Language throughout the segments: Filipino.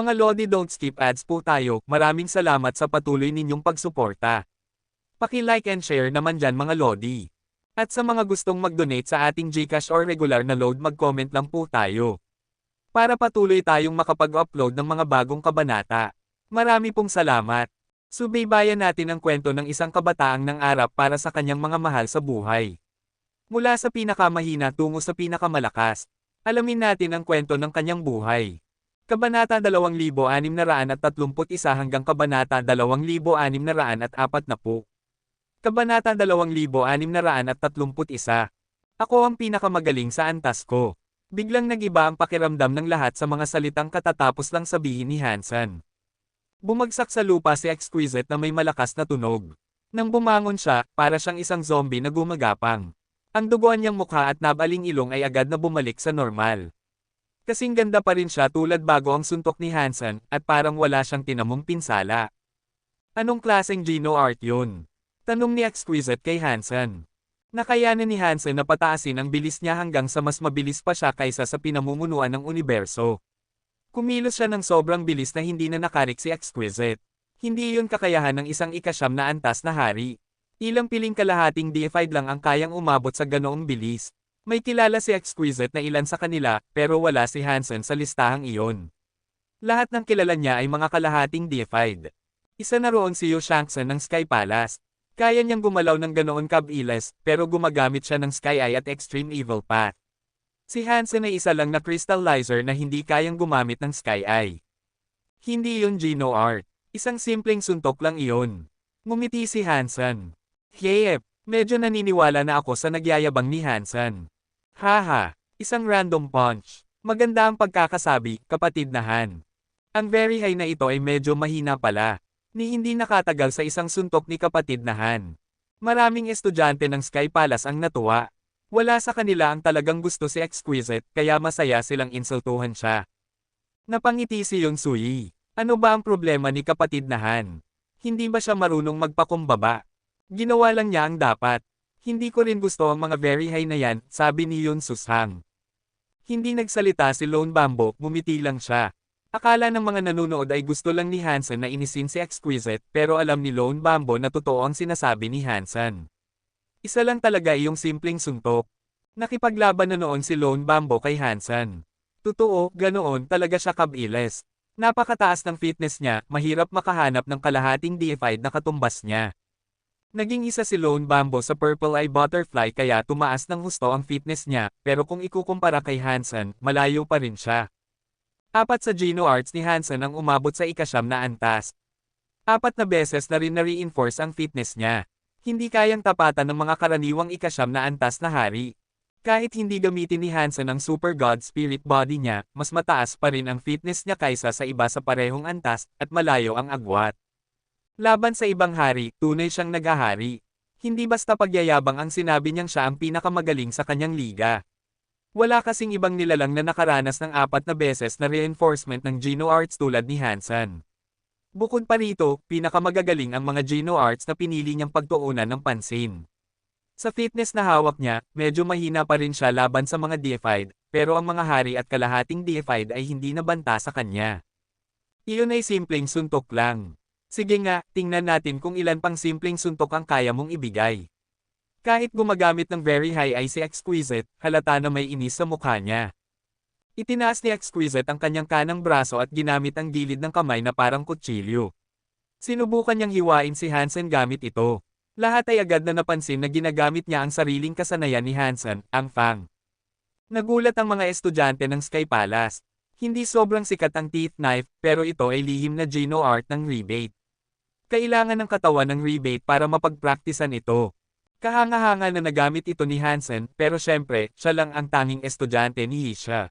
Mga Lodi, don't skip ads po tayo. Maraming salamat sa patuloy ninyong pagsuporta. Paki-like and share naman dyan mga Lodi. At sa mga gustong mag-donate sa ating GCash or regular na load, mag-comment lang po tayo. Para patuloy tayong makapag-upload ng mga bagong kabanata. Marami pong salamat. Subaybayan natin ang kwento ng isang kabataang nangarap para sa kanyang mga mahal sa buhay. Mula sa pinakamahina tungo sa pinakamalakas. Alamin natin ang kwento ng kanyang buhay. Kabanata 2631 hanggang Kabanata 2640. Kabanata 2631. Ako ang pinakamagaling sa antas ko. Biglang nag-iba ang pakiramdam ng lahat sa mga salitang katatapos lang sabihin ni Hansen. Bumagsak sa lupa si Exquisite na may malakas na tunog. Nang bumangon siya, para siyang isang zombie na gumagapang. Ang duguan niyang mukha at nabaling ilong ay agad na bumalik sa normal. Kasing ganda pa rin siya tulad bago ang suntok ni Hansen, at parang wala siyang tinamong pinsala. Anong klaseng Gino art yun? Tanong ni Exquisite kay Hansen. Nakayanan ni Hansen na pataasin ang bilis niya hanggang sa mas mabilis pa siya kaysa sa pinamumunuan ng universo. Kumilos siya ng sobrang bilis na hindi na nakarik si Exquisite. Hindi iyon kakayahan ng isang ikasyam na antas na hari. Ilang piling kalahating deified lang ang kayang umabot sa ganoong bilis. May kilala si Exquisite na ilan sa kanila, pero wala si Hansen sa listahang iyon. Lahat ng kilala niya ay mga kalahating deified. Isa na roon si Yu Shangsen ng Sky Palace. Kaya niyang gumalaw ng ganoon kabilis, pero gumagamit siya ng Sky Eye at Extreme Evil Path. Si Hansen ay isa lang na crystallizer na hindi kayang gumamit ng Sky Eye. Hindi yun Gino art. Isang simpleng suntok lang iyon. Ngumiti si Hansen. Yep, medyo naniniwala na ako sa nagyayabang ni Hansen. Haha, isang random punch. Maganda ang pagkakasabi, kapatid na Han. Ang very high na ito ay medyo mahina pala. Ni hindi nakatagal sa isang suntok ni kapatid na Han. Maraming estudyante ng Sky Palace ang natuwa. Wala sa kanila ang talagang gusto si Exquisite, kaya masaya silang insultuhan siya. Napangiti si Yun Sui. Ano ba ang problema ni kapatid na Han? Hindi ba siya marunong magpakumbaba? Ginawa lang niya ang dapat. Hindi ko rin gusto ang mga very high na yan, sabi ni Yun Sushang. Hindi nagsalita si Lone Bambo, ngumiti lang siya. Akala ng mga nanonood ay gusto lang ni Hansen na inisin si Exquisite, pero alam ni Lone Bambo na totoo ang sinasabi ni Hansen. Isa lang talaga iyong simpleng suntok. Nakipaglaban na noon si Lone Bambo kay Hansen. Totoo, ganoon talaga siya kabilis. Napakataas ng fitness niya, mahirap makahanap ng kalahating deified na katumbas niya. Naging isa si Lone Bambo sa Purple Eye Butterfly kaya tumaas ng husto ang fitness niya, pero kung ikukumpara kay Hansen, malayo pa rin siya. 4 sa Gino Arts ni Hansen ang umabot sa ikasyam na antas. 4 na beses na rin na-reinforce ang fitness niya. Hindi kayang tapatan ng mga karaniwang ikasyam na antas na hari. Kahit hindi gamitin ni Hansen ang Super God Spirit Body niya, mas mataas pa rin ang fitness niya kaysa sa iba sa parehong antas, at malayo ang agwat. Laban sa ibang hari, tunay siyang naghahari. Hindi basta pagyayabang ang sinabi niyang siya ang pinakamagaling sa kanyang liga. Wala kasing ibang nilalang na nakaranas ng 4 na beses na reinforcement ng Gino Arts tulad ni Hansen. Bukod pa rito, pinakamagagaling ang mga Gino Arts na pinili niyang pagtuunan ng pansin. Sa fitness na hawak niya, medyo mahina pa rin siya laban sa mga deified, pero ang mga hari at kalahating deified ay hindi nabanta sa kanya. Iyon ay simpleng suntok lang. Sige nga, tingnan natin kung ilan pang simpleng suntok ang kaya mong ibigay. Kahit gumagamit ng very high ay si Exquisite, halata na may inis sa mukha niya. Itinaas ni Exquisite ang kanyang kanang braso at ginamit ang gilid ng kamay na parang kutsilyo. Sinubukan niyang hiwain si Hansen gamit ito. Lahat ay agad na napansin na ginagamit niya ang sariling kasanayan ni Hansen, ang Fang. Nagulat ang mga estudyante ng Sky Palace. Hindi sobrang sikat ang teeth knife, pero ito ay lihim na Gino art ng rebate. Kailangan ng katawan ng rebate para mapagpraktisan ito. Kahanga-hanga na nagamit ito ni Hansen, pero syempre, siya lang ang tanging estudyante ni Isha.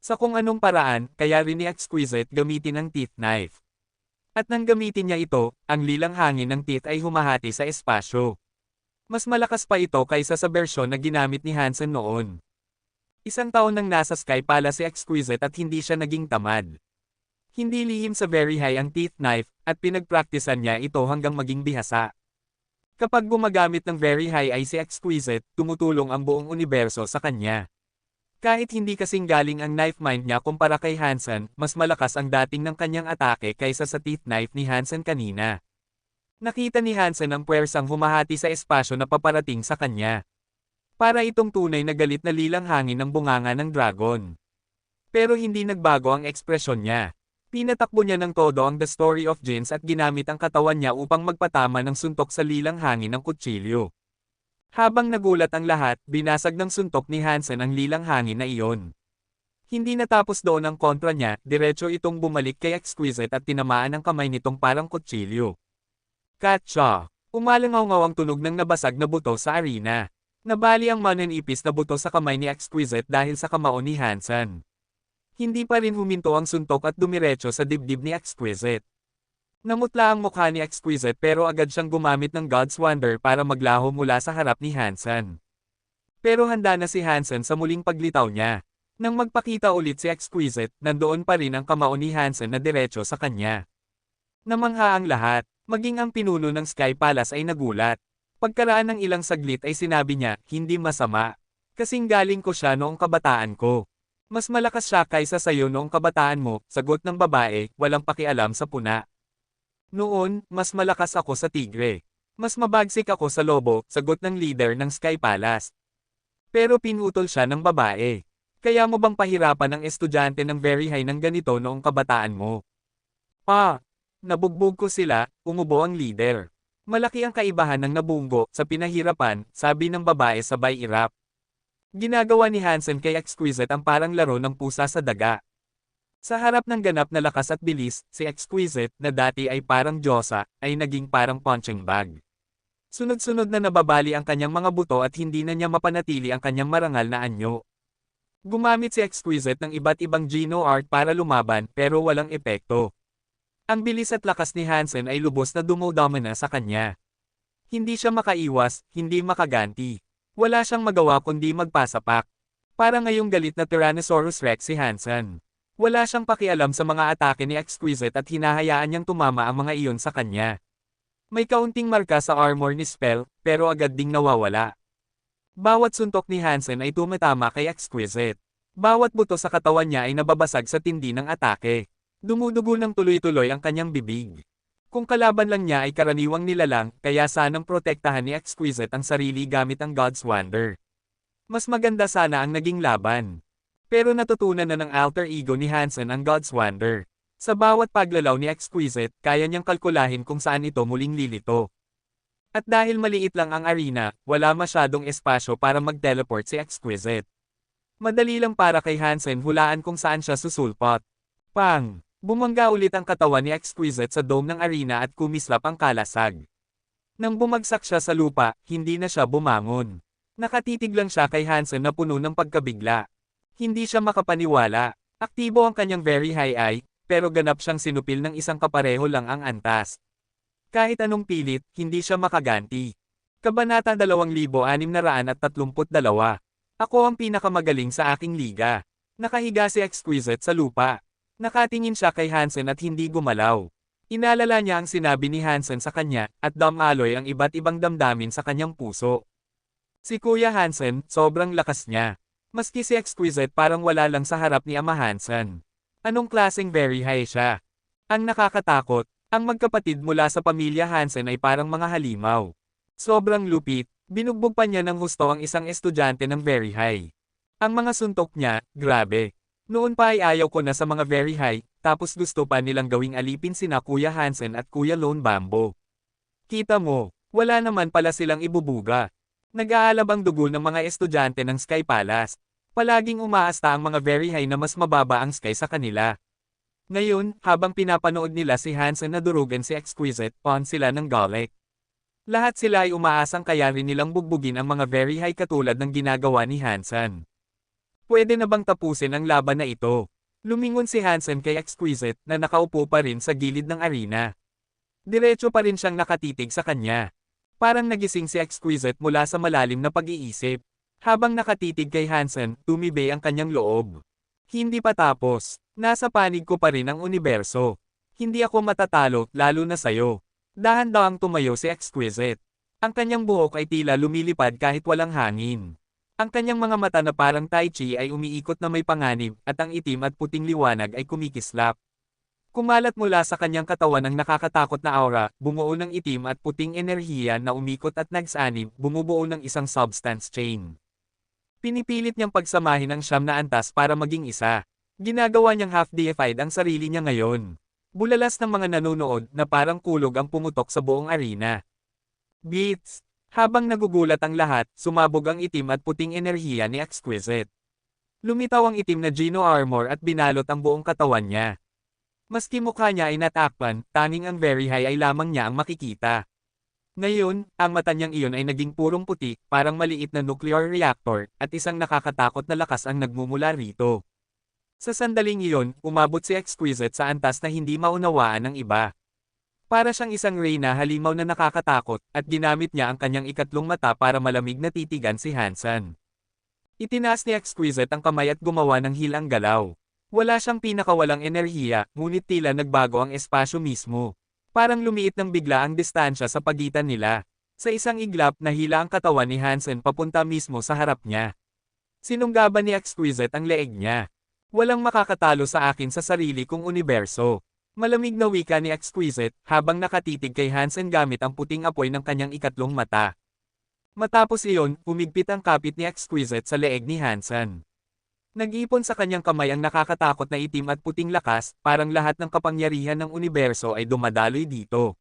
Sa kung anong paraan, kaya rin ni Exquisite gamitin ang teeth knife. At nang gamitin niya ito, ang lilang hangin ng teeth ay humahati sa espasyo. Mas malakas pa ito kaysa sa bersyon na ginamit ni Hansen noon. Isang taon nang nasa Sky Palace si Exquisite at hindi siya naging tamad. Hindi lihim sa very high ang teeth knife, at pinagpraktisan niya ito hanggang maging bihasa. Kapag gumagamit ng very high ay si Exquisite, tumutulong ang buong universo sa kanya. Kahit hindi kasing galing ang knife mind niya kumpara kay Hansen, mas malakas ang dating ng kanyang atake kaysa sa teeth knife ni Hansen kanina. Nakita ni Hansen ang puwersang humahati sa espasyo na paparating sa kanya. Para itong tunay na galit na lilang hangin ng bunganga ng dragon. Pero hindi nagbago ang ekspresyon niya. Pinatakbo niya ng todo ang The Story of Jins at ginamit ang katawan niya upang magpatama ng suntok sa lilang hangin ng kutsilyo. Habang nagulat ang lahat, binasag ng suntok ni Hansen ang lilang hangin na iyon. Hindi natapos doon ang kontra niya, diretso itong bumalik kay Exquisite at tinamaan ang kamay nitong parang kutsilyo. Katsa! Umalangaw-ngaw ang tunog ng nabasag na buto sa arena. Nabali ang mananipis na buto sa kamay ni Exquisite dahil sa kamao ni Hansen. Hindi pa rin huminto ang suntok at dumiretso sa dibdib ni Exquisite. Namutla ang mukha ni Exquisite pero agad siyang gumamit ng God's Wonder para maglaho mula sa harap ni Hansen. Pero handa na si Hansen sa muling paglitaw niya. Nang magpakita ulit si Exquisite, nandoon pa rin ang kamao ni Hansen na diretso sa kanya. Namangha ang lahat, maging ang pinuno ng Sky Palace ay nagulat. Pagkaraan ng ilang saglit ay sinabi niya, hindi masama. Kasing galing ko siya noong kabataan ko. Mas malakas siya kaysa sayo noong kabataan mo, sagot ng babae, walang pakialam sa puna. Noon, mas malakas ako sa tigre. Mas mabagsik ako sa lobo, sagot ng leader ng Sky Palace. Pero pinutol siya ng babae. Kaya mo bang pahirapan ang estudyante ng very high ng ganito noong kabataan mo? Nabugbog ko sila, umubo ang leader. Malaki ang kaibahan ng nabunggo sa pinahirapan, sabi ng babae sabay irap. Ginagawa ni Hansen kay Exquisite ang parang laro ng pusa sa daga. Sa harap ng ganap na lakas at bilis, si Exquisite, na dati ay parang diyosa, ay naging parang punching bag. Sunod-sunod na nababali ang kanyang mga buto at hindi na niya mapanatili ang kanyang marangal na anyo. Gumamit si Exquisite ng iba't ibang Geno art para lumaban pero walang epekto. Ang bilis at lakas ni Hansen ay lubos na dumodamina sa kanya. Hindi siya makaiwas, hindi makaganti. Wala siyang magawa kundi magpasapak. Para ngayong galit na Tyrannosaurus Rex si Hansen. Wala siyang pakialam sa mga atake ni Exquisite at hinahayaan niyang tumama ang mga iyon sa kanya. May kaunting marka sa armor ni Spell, pero agad ding nawawala. Bawat suntok ni Hansen ay tumatama kay Exquisite. Bawat buto sa katawan niya ay nababasag sa tindi ng atake. Dumudugo ng tuloy-tuloy ang kanyang bibig. Kung kalaban lang niya ay karaniwang nilalang, kaya sanang protektahan ni Exquisite ang sarili gamit ang God's Wonder. Mas maganda sana ang naging laban. Pero natutunan na ng alter ego ni Hansen ang God's Wonder. Sa bawat paglalaw ni Exquisite, kaya niyang kalkulahin kung saan ito muling lilito. At dahil maliit lang ang arena, wala masyadong espasyo para mag-teleport si Exquisite. Madali lang para kay Hansen hulaan kung saan siya susulpot. Pang! Bumangga ulit ang katawan ni Exquisite sa dome ng arena at kumislap ang kalasag. Nang bumagsak siya sa lupa, hindi na siya bumangon. Nakatitig lang siya kay Hansen na puno ng pagkabigla. Hindi siya makapaniwala. Aktibo ang kanyang very high eye, pero ganap siyang sinupil ng isang kapareho lang ang antas. Kahit anong pilit, hindi siya makaganti. Kabanata 2632. Ako ang pinakamagaling sa aking liga. Nakahiga si Exquisite sa lupa. Nakatingin siya kay Hansen at hindi gumalaw. Inalala niya ang sinabi ni Hansen sa kanya, at damaloy ang iba't ibang damdamin sa kanyang puso. Si Kuya Hansen, sobrang lakas niya. Maski si Exquisite parang wala lang sa harap ni Ama Hansen. Anong klaseng very high siya? Ang nakakatakot, ang magkapatid mula sa pamilya Hansen ay parang mga halimaw. Sobrang lupit, binugbog pa niya ng husto ang isang estudyante ng very high. Ang mga suntok niya, grabe. Noon pa ay ayaw ko na sa mga very high, tapos gusto pa nilang gawing alipin sina Kuya Hansen at Kuya Lone Bambo. Kita mo, wala naman pala silang ibubuga. Nag-aalab ang dugo ng mga estudyante ng Sky Palace. Palaging umaasta ang mga very high na mas mababa ang Sky sa kanila. Ngayon, habang pinapanood nila si Hansen na durugan si Exquisite, on sila ng Golek. Lahat sila ay umaasang kaya rin nilang bugbugin ang mga very high katulad ng ginagawa ni Hansen. Pwede na bang tapusin ang laban na ito? Lumingon si Hansen kay Exquisite na nakaupo pa rin sa gilid ng arena. Diretso pa rin siyang nakatitig sa kanya. Parang nagising si Exquisite mula sa malalim na pag-iisip. Habang nakatitig kay Hansen, tumibay ang kanyang loob. Hindi pa tapos. Nasa panig ko pa rin ang universo. Hindi ako matatalo, lalo na sayo. Dahan-dahang tumayo si Exquisite. Ang kanyang buhok ay tila lumilipad kahit walang hangin. Ang kanyang mga mata na parang tai chi ay umiikot na may panganib, at ang itim at puting liwanag ay kumikislap. Kumalat mula sa kanyang katawan ang nakakatakot na aura, bumuo ng itim at puting enerhiya na umikot at nagsanib, bumubuo ng isang substance chain. Pinipilit niyang pagsamahin ang siyam na antas para maging isa. Ginagawa niyang half-deified ang sarili niya ngayon. Bulalas ng mga nanonood na parang kulog ang pumutok sa buong arena. Beats! Habang nagugulat ang lahat, sumabog ang itim at puting enerhiya ni Exquisite. Lumitaw ang itim na Geno armor at binalot ang buong katawan niya. Maski mukha niya ay natakpan, tanging ang very high ay lamang niya ang makikita. Ngayon, ang mata niyang iyon ay naging purong puti, parang maliit na nuclear reactor, at isang nakakatakot na lakas ang nagmumula rito. Sa sandaling iyon, umabot si Exquisite sa antas na hindi maunawaan ng iba. Para siyang isang reyna halimaw na nakakatakot, at ginamit niya ang kanyang ikatlong mata para malamig na titigan si Hansen. Itinaas ni Exquisite ang kamay at gumawa ng hilang galaw. Wala siyang pinakawalang enerhiya, ngunit tila nagbago ang espasyo mismo. Parang lumiit ng bigla ang distansya sa pagitan nila. Sa isang iglap, nahila ang katawan ni Hansen papunta mismo sa harap niya. Sinunggaban ni Exquisite ang leeg niya. Walang makakatalo sa akin sa sarili kong universo. Malamig na wika ni Exquisite, habang nakatitig kay Hansen gamit ang puting apoy ng kanyang ikatlong mata. Matapos iyon, humigpit ang kapit ni Exquisite sa leeg ni Hansen. Nag-ipon sa kanyang kamay ang nakakatakot na itim at puting lakas, parang lahat ng kapangyarihan ng universo ay dumadaloy dito.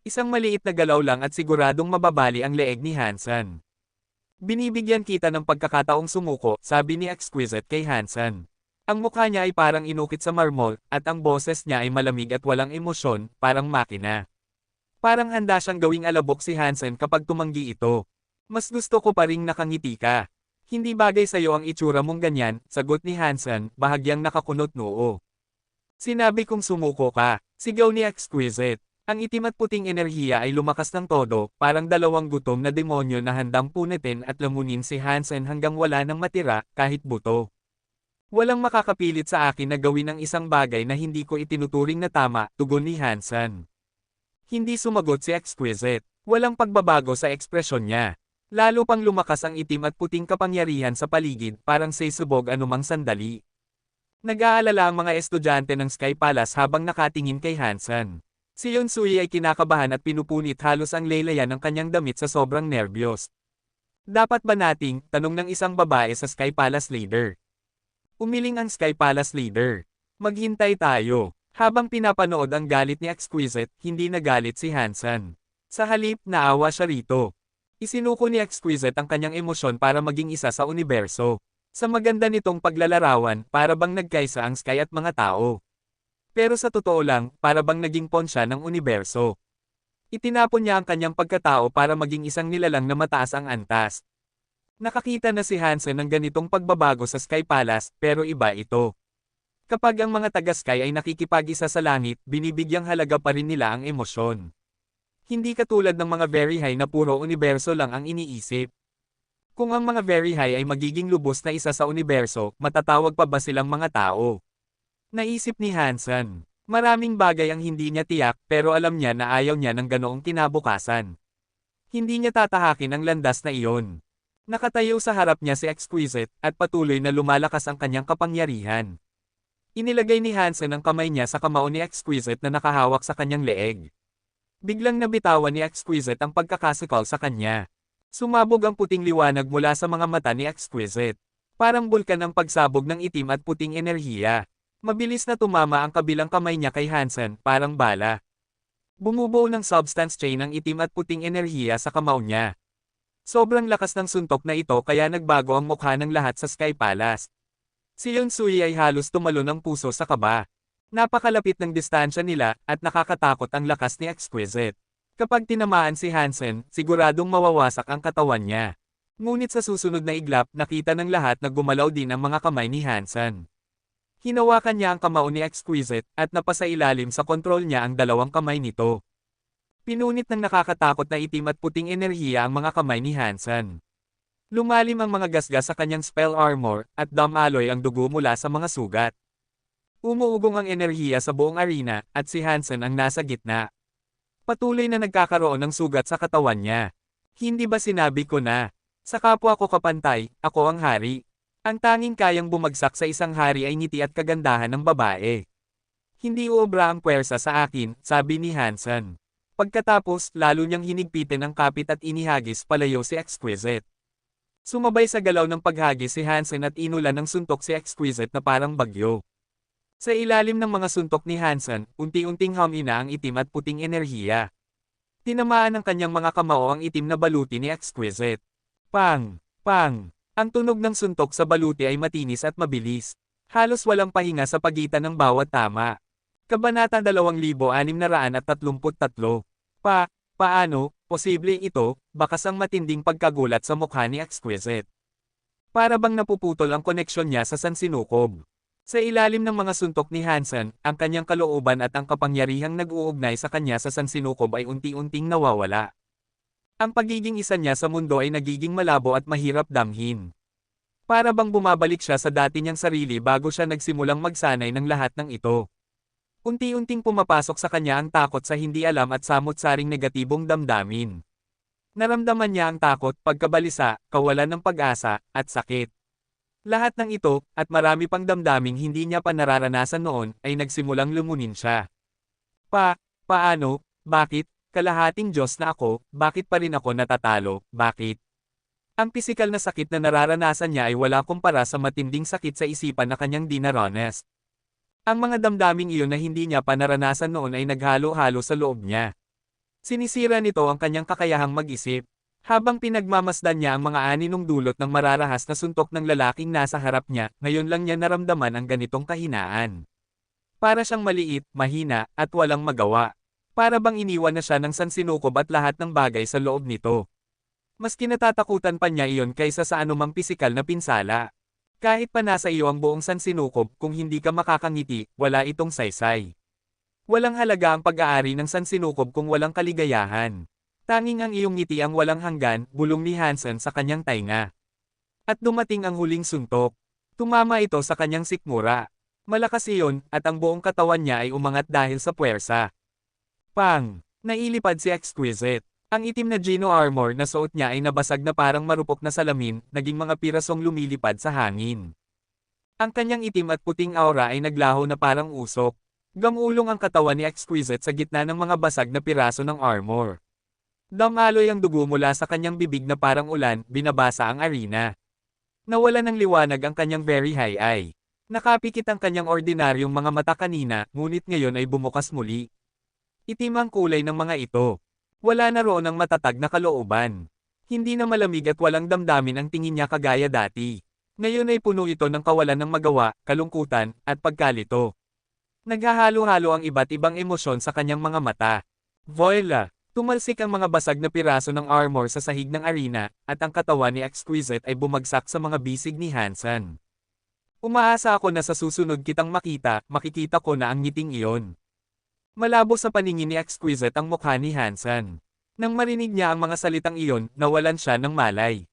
Isang maliit na galaw lang at siguradong mababali ang leeg ni Hansen. Binibigyan kita ng pagkakataong sumuko, sabi ni Exquisite kay Hansen. Ang mukha niya ay parang inukit sa marmol, at ang boses niya ay malamig at walang emosyon, parang makina. Parang handa siyang gawing alabok si Hansen kapag tumanggi ito. Mas gusto ko pa ring nakangiti ka. Hindi bagay sa'yo ang itsura mong ganyan, sagot ni Hansen, bahagyang nakakunot noo. Sinabi kong sumuko ka, sigaw ni Exquisite. Ang itim at puting enerhiya ay lumakas ng todo, parang dalawang gutom na demonyo na handang punitin at lamunin si Hansen hanggang wala nang matira, kahit buto. Walang makakapilit sa akin na gawin ang isang bagay na hindi ko itinuturing na tama, tugon ni Hansen. Hindi sumagot si Exquisite. Walang pagbabago sa ekspresyon niya. Lalo pang lumakas ang itim at puting kapangyarihan sa paligid, parang sisubog anumang sandali. Nag-aalala ang mga estudyante ng Sky Palace habang nakatingin kay Hansen. Si Yonsui ay kinakabahan at pinupunit halos ang laylayan ng kanyang damit sa sobrang nerbiyos. Dapat ba nating, tanong ng isang babae sa Sky Palace leader. Umiling ang Sky Palace leader. Maghintay tayo. Habang pinapanood ang galit ni Exquisite, hindi nagalit si Hansen. Sa halip, naawa siya rito. Isinuko ni Exquisite ang kanyang emosyon para maging isa sa universo. Sa maganda nitong paglalarawan, para bang nagkaisa ang Sky at mga tao. Pero sa totoo lang, para bang naging pawn siya ng universo. Itinapon niya ang kanyang pagkatao para maging isang nilalang na mataas ang antas. Nakakita na si Hansen ng ganitong pagbabago sa Sky Palace, pero iba ito. Kapag ang mga taga-Sky ay nakikipag-isa sa langit, binibigyang halaga pa rin nila ang emosyon. Hindi katulad ng mga very high na puro universo lang ang iniisip. Kung ang mga very high ay magiging lubos na isa sa universo, matatawag pa ba silang mga tao? Naisip ni Hansen. Maraming bagay ang hindi niya tiyak, pero alam niya na ayaw niya ng ganoong kinabukasan. Hindi niya tatahakin ang landas na iyon. Nakatayo sa harap niya si Exquisite, at patuloy na lumalakas ang kanyang kapangyarihan. Inilagay ni Hansen ang kamay niya sa kamao ni Exquisite na nakahawak sa kanyang leeg. Biglang nabitawan ni Exquisite ang pagkakasukal sa kanya. Sumabog ang puting liwanag mula sa mga mata ni Exquisite. Parang bulkan ang pagsabog ng itim at puting enerhiya. Mabilis na tumama ang kabilang kamay niya kay Hansen, parang bala. Bumubuo ng substance chain ang itim at puting enerhiya sa kamao niya. Sobrang lakas ng suntok na ito kaya nagbago ang mukha ng lahat sa Sky Palace. Si Yonsui ay halos tumalon ng puso sa kaba. Napakalapit ng distansya nila, at nakakatakot ang lakas ni Exquisite. Kapag tinamaan si Hansen, siguradong mawawasak ang katawan niya. Ngunit sa susunod na iglap, nakita ng lahat na gumalaw din ang mga kamay ni Hansen. Hinawakan niya ang kamao ni Exquisite, at napasailalim sa kontrol niya ang dalawang kamay nito. Pinunit ng nakakatakot na itim at puting enerhiya ang mga kamay ni Hansen. Lumalim ang mga gasgas sa kanyang spell armor, at damaloy ang dugo mula sa mga sugat. Umuugong ang enerhiya sa buong arena, at si Hansen ang nasa gitna. Patuloy na nagkakaroon ng sugat sa katawan niya. Hindi ba sinabi ko na? Sa kapwa ko kapantay, ako ang hari. Ang tanging kayang bumagsak sa isang hari ay ngiti at kagandahan ng babae. Hindi uobra ang puwersa sa akin, sabi ni Hansen. Pagkatapos, lalo niyang hinigpitin ang kapit at inihagis palayo si Exquisite. Sumabay sa galaw ng paghagis si Hansen at inulan ng suntok si Exquisite na parang bagyo. Sa ilalim ng mga suntok ni Hansen, unti-unting humina ang itim at puting enerhiya. Tinamaan ng kanyang mga kamao ang itim na baluti ni Exquisite. Pang! Pang! Ang tunog ng suntok sa baluti ay matinis at mabilis. Halos walang pahinga sa pagitan ng bawat tama. Kabanata 2633. Paano, posible ito, bakas ang matinding pagkagulat sa mukha ni Exquisite. Para bang napuputol ang koneksyon niya sa sansinukob. Sa ilalim ng mga suntok ni Hansen, ang kanyang kalooban at ang kapangyarihang nag-uugnay sa kanya sa sansinukob ay unti-unting nawawala. Ang pagiging isa niya sa mundo ay nagiging malabo at mahirap damhin. Para bang bumabalik siya sa dati niyang sarili bago siya nagsimulang magsanay ng lahat ng ito. Unti-unting pumapasok sa kanya ang takot sa hindi alam at samot-saring negatibong damdamin. Naramdaman niya ang takot, pagkabalisa, kawalan ng pag-asa, at sakit. Lahat ng ito, at marami pang damdaming hindi niya pa nararanasan noon, ay nagsimulang lumunin siya. Paano, bakit, kalahating Diyos na ako, bakit pa rin ako natatalo, bakit? Ang pisikal na sakit na nararanasan niya ay wala kumpara sa matinding sakit sa isipan na kanyang dinaranas. Ang mga damdaming iyon na hindi niya pa naranasan noon ay naghalo-halo sa loob niya. Sinisira nito ang kanyang kakayahang mag-isip. Habang pinagmamasdan niya ang mga aninong dulot ng mararahas na suntok ng lalaking nasa harap niya, ngayon lang niya naramdaman ang ganitong kahinaan. Para siyang maliit, mahina, at walang magawa. Para bang iniwan na siya ng sansinukob at lahat ng bagay sa loob nito. Mas kinatatakutan pa niya iyon kaysa sa anumang pisikal na pinsala. Kahit pa nasa iyo ang buong sansinukob, kung hindi ka makakangiti, wala itong saysay. Walang halaga ang pag-aari ng sansinukob kung walang kaligayahan. Tanging ang iyong ngiti ang walang hanggan, bulong ni Hansen sa kanyang tainga. At dumating ang huling suntok. Tumama ito sa kanyang sikmura. Malakas iyon, at ang buong katawan niya ay umangat dahil sa puwersa. Pang! Nailipad si Exquisite. Ang itim na Geno armor na suot niya ay nabasag na parang marupok na salamin, naging mga pirasong lumilipad sa hangin. Ang kanyang itim at puting aura ay naglaho na parang usok. Gamulong ang katawan ni Exquisite sa gitna ng mga basag na piraso ng armor. Damaloy ang dugo mula sa kanyang bibig na parang ulan, binabasa ang arena. Nawala ng liwanag ang kanyang very high eye. Nakapikit ang kanyang ordinaryong mga mata kanina, ngunit ngayon ay bumukas muli. Itim ang kulay ng mga ito. Wala na roon ang matatag na kalooban. Hindi na malamig at walang damdamin ang tingin niya kagaya dati. Ngayon ay puno ito ng kawalan ng magawa, kalungkutan, at pagkalito. Naghahalo-halo ang iba't ibang emosyon sa kanyang mga mata. Voila! Tumalsik ang mga basag na piraso ng armor sa sahig ng arena, at ang katawan ni Exquisite ay bumagsak sa mga bisig ni Hansen. Umaasa ako na sa susunod kitang makikita ko na ang ngiting iyon. Malabo sa paningin ni Exquisite ang mukha ni Hansen. Nang marinig niya ang mga salitang iyon, nawalan siya ng malay.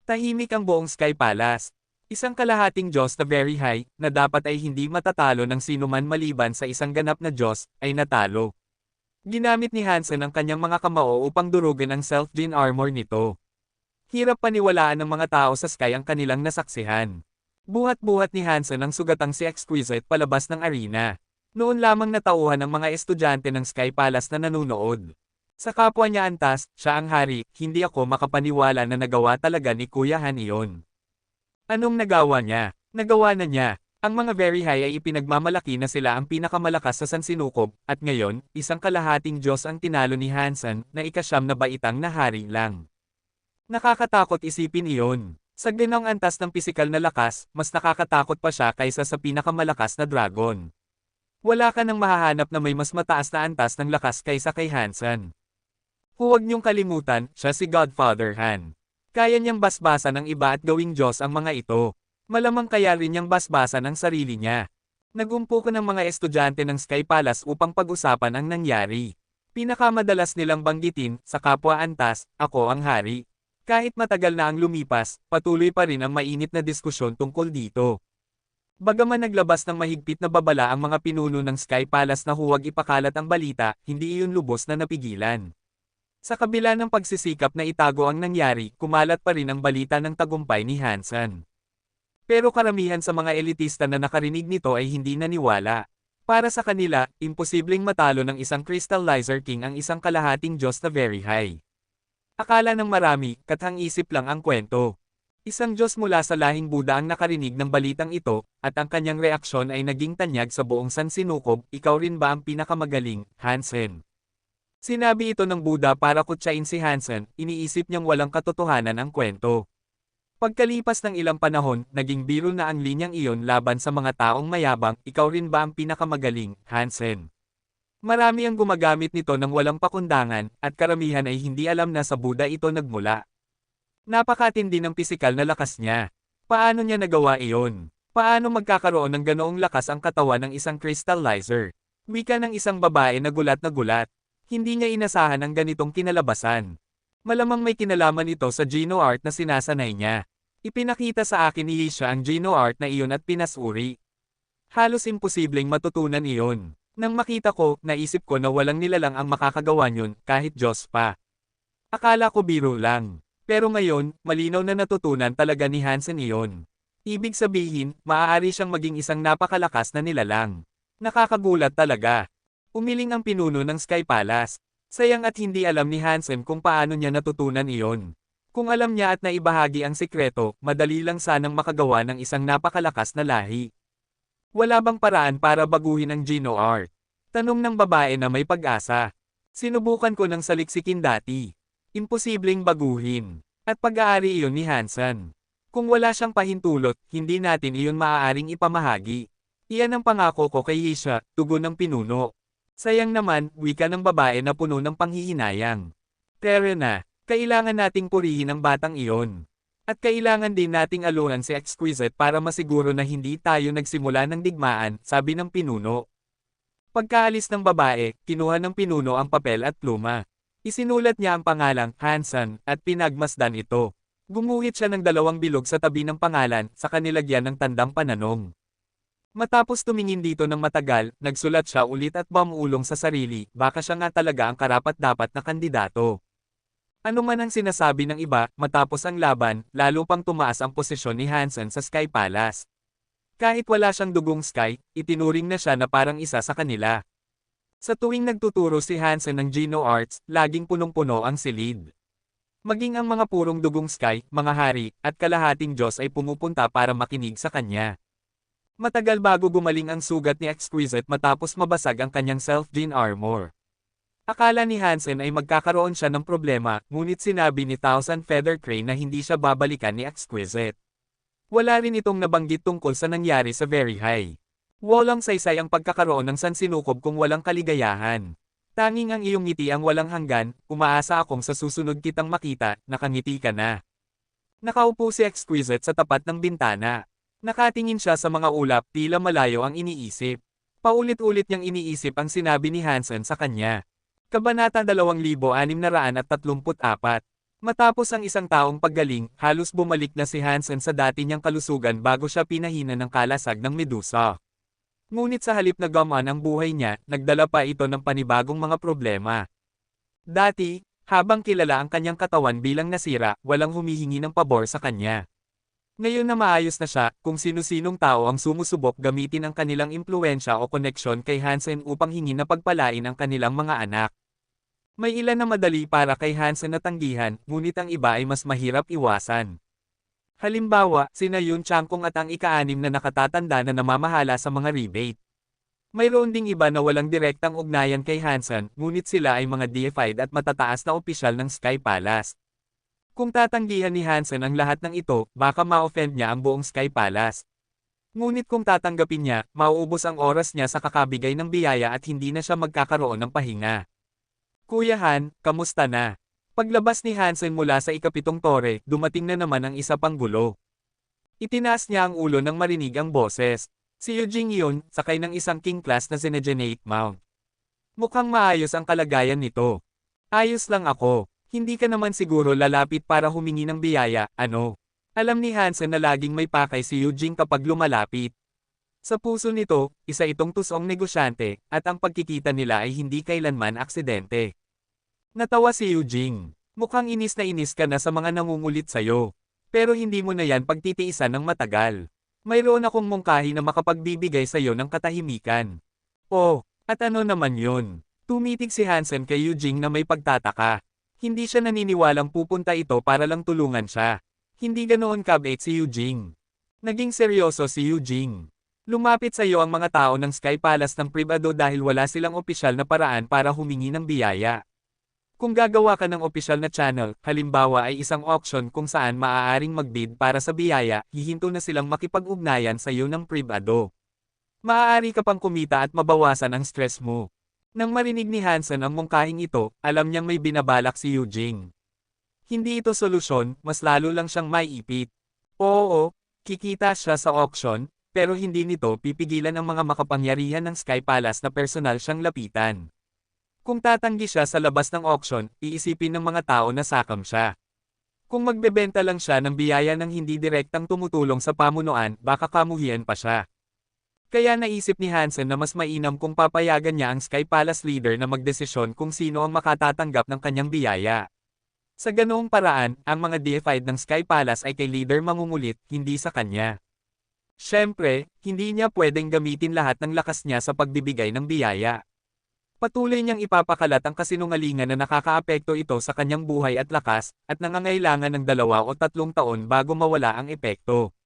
Tahimik ang buong Sky Palace. Isang kalahating Diyos na very high, na dapat ay hindi matatalo ng sinuman maliban sa isang ganap na Diyos, ay natalo. Ginamit ni Hansen ang kanyang mga kamao upang durugin ang self-gene armor nito. Hirap paniwalaan ng mga tao sa Sky ang kanilang nasaksihan. Buhat-buhat ni Hansen ang sugatang si Exquisite palabas ng arena. Noon lamang natauhan ng mga estudyante ng Sky Palace na nanunood. Sa kapwa niya antas, siya ang hari, hindi ako makapaniwala na nagawa talaga ni Kuya Han iyon. Anong nagawa niya? Nagawa na niya. Ang mga very high ay ipinagmamalaki na sila ang pinakamalakas sa sansinukob, at ngayon, isang kalahating Diyos ang tinalo ni Hansen, na ikasyam na baitang na hari lang. Nakakatakot isipin iyon. Sa ganong antas ng pisikal na lakas, mas nakakatakot pa siya kaysa sa pinakamalakas na dragon. Wala ka nang mahahanap na may mas mataas na antas ng lakas kaysa kay Hansen. Huwag niyong kalimutan, siya si Godfather Han. Kaya niyang basbasan ng iba at gawing Diyos ang mga ito. Malamang kaya rin niyang basbasan ang sarili niya. Nagumpuko ng mga estudyante ng Sky Palace upang pag-usapan ang nangyari. Pinakamadalas nilang banggitin, sa kapwa antas, ako ang hari. Kahit matagal na ang lumipas, patuloy pa rin ang mainit na diskusyon tungkol dito. Bagaman naglabas ng mahigpit na babala ang mga pinuno ng Sky Palace na huwag ipakalat ang balita, hindi iyon lubos na napigilan. Sa kabila ng pagsisikap na itago ang nangyari, kumalat pa rin ang balita ng tagumpay ni Hansen. Pero karamihan sa mga elitista na nakarinig nito ay hindi naniwala. Para sa kanila, imposibleng matalo ng isang Crystallizer King ang isang kalahating Diyos na very high. Akala ng marami, kathang-isip lang ang kwento. Isang Diyos mula sa lahing Buddha ang nakarinig ng balitang ito, at ang kanyang reaksyon ay naging tanyag sa buong sansinukob, ikaw rin ba ang pinakamagaling, Hansen? Sinabi ito ng Buddha para kutsain si Hansen, iniisip niyang walang katotohanan ang kwento. Pagkalipas ng ilang panahon, naging biro na ang linyang iyon laban sa mga taong mayabang, ikaw rin ba ang pinakamagaling, Hansen? Marami ang gumagamit nito ng walang pakundangan, at karamihan ay hindi alam na sa Buddha ito nagmula. Napakatindi ng pisikal na lakas niya. Paano niya nagawa iyon? Paano magkakaroon ng ganoong lakas ang katawan ng isang crystallizer? Wika ng isang babae na gulat na gulat. Hindi niya inasahan ang ganitong kinalabasan. Malamang may kinalaman ito sa Geno art na sinasanay niya. Ipinakita sa akin ni Yisha ang Geno art na iyon at pinasuri. Halos imposibleng matutunan iyon. Nang makita ko, naisip ko na walang nilalang ang makakagawa niyon, kahit Diyos pa. Akala ko biro lang. Pero ngayon, malinaw na natutunan talaga ni Hansen iyon. Ibig sabihin, maaari siyang maging isang napakalakas na nilalang. Nakakagulat talaga. Umiling ang pinuno ng Sky Palace. Sayang at hindi alam ni Hansen kung paano niya natutunan iyon. Kung alam niya at naibahagi ang sikreto, madali lang sanang makagawa ng isang napakalakas na lahi. Wala bang paraan para baguhin ang Geno art? Tanong ng babae na may pag-asa. Sinubukan ko ng saliksikin dati. Imposibleng baguhin. At pag-aari iyon ni Hansen. Kung wala siyang pahintulot, hindi natin iyon maaaring ipamahagi. Iyan ang pangako ko kay Yisha, tugon ng pinuno. Sayang naman, wika ng babae na puno ng panghihinayang. Pero na, kailangan nating purihin ang batang iyon. At kailangan din nating aluhan si Exquisite para masiguro na hindi tayo nagsimula ng digmaan, sabi ng pinuno. Pagkaalis ng babae, kinuha ng pinuno ang papel at pluma. Isinulat niya ang pangalang, Hansen, at pinagmasdan ito. Gumuhit siya ng 2 bilog sa tabi ng pangalan, sa kanilagyan ng tandang pananong. Matapos tumingin dito ng matagal, nagsulat siya ulit at bumulong sa sarili, baka siya nga talaga ang karapat-dapat na kandidato. Ano man ang sinasabi ng iba, matapos ang laban, lalo pang tumaas ang posisyon ni Hansen sa Sky Palace. Kahit wala siyang dugong Sky, itinuring na siya na parang isa sa kanila. Sa tuwing nagtuturo si Hansen ng Geno arts, laging punong-puno ang silid. Maging ang mga purong dugong Sky, mga hari, at kalahating Diyos ay pumupunta para makinig sa kanya. Matagal bago gumaling ang sugat ni Exquisite matapos mabasag ang kanyang self-gene armor. Akala ni Hansen ay magkakaroon siya ng problema, ngunit sinabi ni Thousand Feather Crane na hindi siya babalikan ni Exquisite. Wala rin itong nabanggit tungkol sa nangyari sa Very High. Walang saysay ang pagkakaroon ng sansinukob kung walang kaligayahan. Tanging ang iyong ngiti ang walang hanggan, umaasa akong sa susunod kitang makita, nakangiti ka na. Nakaupo si Exquisite sa tapat ng bintana. Nakatingin siya sa mga ulap, tila malayo ang iniisip. Paulit-ulit niyang iniisip ang sinabi ni Hansen sa kanya. Kabanata 2634. Matapos ang isang taong paggaling, halos bumalik na si Hansen sa dati niyang kalusugan bago siya pinahina ng kalasag ng Medusa. Ngunit sa halip na gumaan ang buhay niya, nagdala pa ito ng panibagong mga problema. Dati, habang kilala ang kanyang katawan bilang nasira, walang humihingi ng pabor sa kanya. Ngayon na maayos na siya, kung sino-sinong tao ang sumusubok gamitin ang kanilang impluwensya o koneksyon kay Hansen upang hingin na pagpalain ang kanilang mga anak. May ilan na madali para kay Hansen na tanggihan, ngunit ang iba ay mas mahirap iwasan. Halimbawa, sina Yun Changkong at ang ika-6 na nakatatanda na namamahala sa mga rebate. Mayroon ding iba na walang direktang ugnayan kay Hansen, ngunit sila ay mga deified at matataas na opisyal ng Sky Palace. Kung tatanggihan ni Hansen ang lahat ng ito, baka ma-offend niya ang buong Sky Palace. Ngunit kung tatanggapin niya, mauubos ang oras niya sa kakabigay ng biyaya at hindi na siya magkakaroon ng pahinga. Kuya Han, kamusta na? Paglabas ni Hansen mula sa ika-7 tore, dumating na naman ang isa pang gulo. Itinaas niya ang ulo nang marinig ang boses. Si Eugene yun, sakay ng isang king class na Genegenate Mount. Mukhang maayos ang kalagayan nito. Ayos lang ako. Hindi ka naman siguro lalapit para humingi ng biyaya, ano? Alam ni Hansen na laging may pakay si Eugene kapag lumalapit. Sa puso nito, isa itong tusong negosyante, at ang pagkikita nila ay hindi kailanman aksidente. Natawa si Eugene. Mukhang inis na inis ka na sa mga nangungulit sa'yo. Pero hindi mo na yan pagtitiisan ng matagal. Mayroon akong mungkahi na makapagbibigay sa'yo ng katahimikan. Oh, at ano naman yun? Tumitig si Hansen kay Eugene na may pagtataka. Hindi siya naniniwalang pupunta ito para lang tulungan siya. Hindi ganoon kabait si Eugene. Naging seryoso si Eugene. Lumapit sa iyo ang mga tao ng Sky Palace ng pribado dahil wala silang opisyal na paraan para humingi ng biyaya. Kung gagawa ka ng opisyal na channel, halimbawa ay isang auction kung saan maaaring magbid para sa biyaya, hihinto na silang makipag-ugnayan sa iyo ng pribado. Maaari ka pang kumita at mabawasan ang stress mo. Nang marinig ni Hansen ang mungkahing ito, alam niyang may binabalak si Eugene. Hindi ito solusyon, mas lalo lang siyang maiipit. Oo, kikita siya sa auction, pero hindi nito pipigilan ang mga makapangyarihan ng Sky Palace na personal siyang lapitan. Kung tatanggi siya sa labas ng auction, iisipin ng mga tao na sakam siya. Kung magbebenta lang siya ng biyaya ng hindi direktang tumutulong sa pamunuan, baka kamuhian pa siya. Kaya naisip ni Hansen na mas mainam kung papayagan niya ang Sky Palace leader na magdesisyon kung sino ang makatatanggap ng kanyang biyaya. Sa ganoong paraan, ang mga deified ng Sky Palace ay kay leader mangungulit, hindi sa kanya. Siyempre, hindi niya pwedeng gamitin lahat ng lakas niya sa pagbibigay ng biyaya. Patuloy niyang ipapakalat ang kasinungalingan na nakakaapekto ito sa kanyang buhay at lakas, at nangangailangan ng 2 o 3 taon bago mawala ang epekto.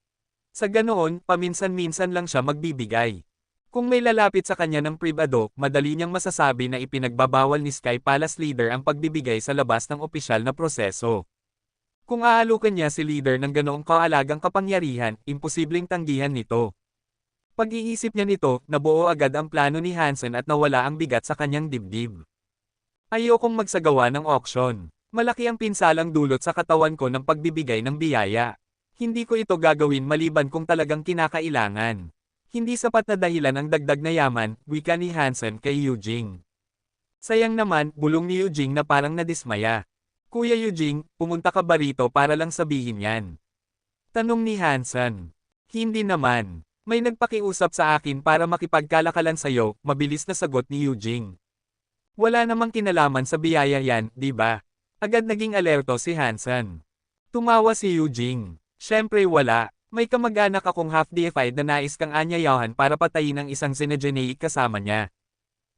Sa ganoon, paminsan-minsan lang siya magbibigay. Kung may lalapit sa kanya ng pribado, madali niyang masasabi na ipinagbabawal ni Sky Palace leader ang pagbibigay sa labas ng opisyal na proseso. Kung aalukan niya si leader ng ganoong kaalagang kapangyarihan, imposibleng tanggihan nito. Pag-iisip niya nito, nabuo agad ang plano ni Hansen at nawala ang bigat sa kanyang dibdib. Ayokong magsagawa ng auction. Malaki ang pinsalang dulot sa katawan ko ng pagbibigay ng biyaya. Hindi ko ito gagawin maliban kung talagang kinakailangan. Hindi sapat na dahilan ang dagdag na yaman, wika ni Hansen kay Eugene. Sayang naman, bulong ni Eugene na parang nadismaya. Kuya Eugene, pumunta ka ba rito para lang sabihin yan? Tanong ni Hansen. Hindi naman. May nagpakiusap sa akin para makipagkalakalan sa'yo, mabilis na sagot ni Eugene. Wala namang kinalaman sa biyaya yan, di ba? Agad naging alerto si Hansen. Tumawa si Eugene. Siyempre wala. May kamag-anak akong half-deified na nais kang anyayahan para patayin ang isang xenogeneic kasama niya.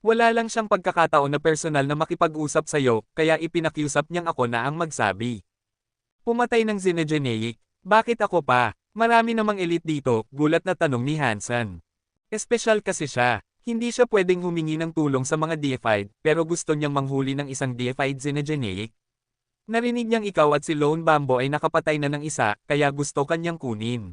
Wala lang siyang pagkakataon na personal na makipag-usap sa'yo, kaya ipinakiusap niyang ako na ang magsabi. Pumatay ng xenogeneic? Bakit ako pa? Marami namang elite dito, gulat na tanong ni Hansen. Espesyal kasi siya. Hindi siya pwedeng humingi ng tulong sa mga deified, pero gusto niyang manghuli ng isang deified xenogeneic. Narinig niyang ikaw at si Lone Bambo ay nakapatay na ng isa, kaya gusto kanyang kunin.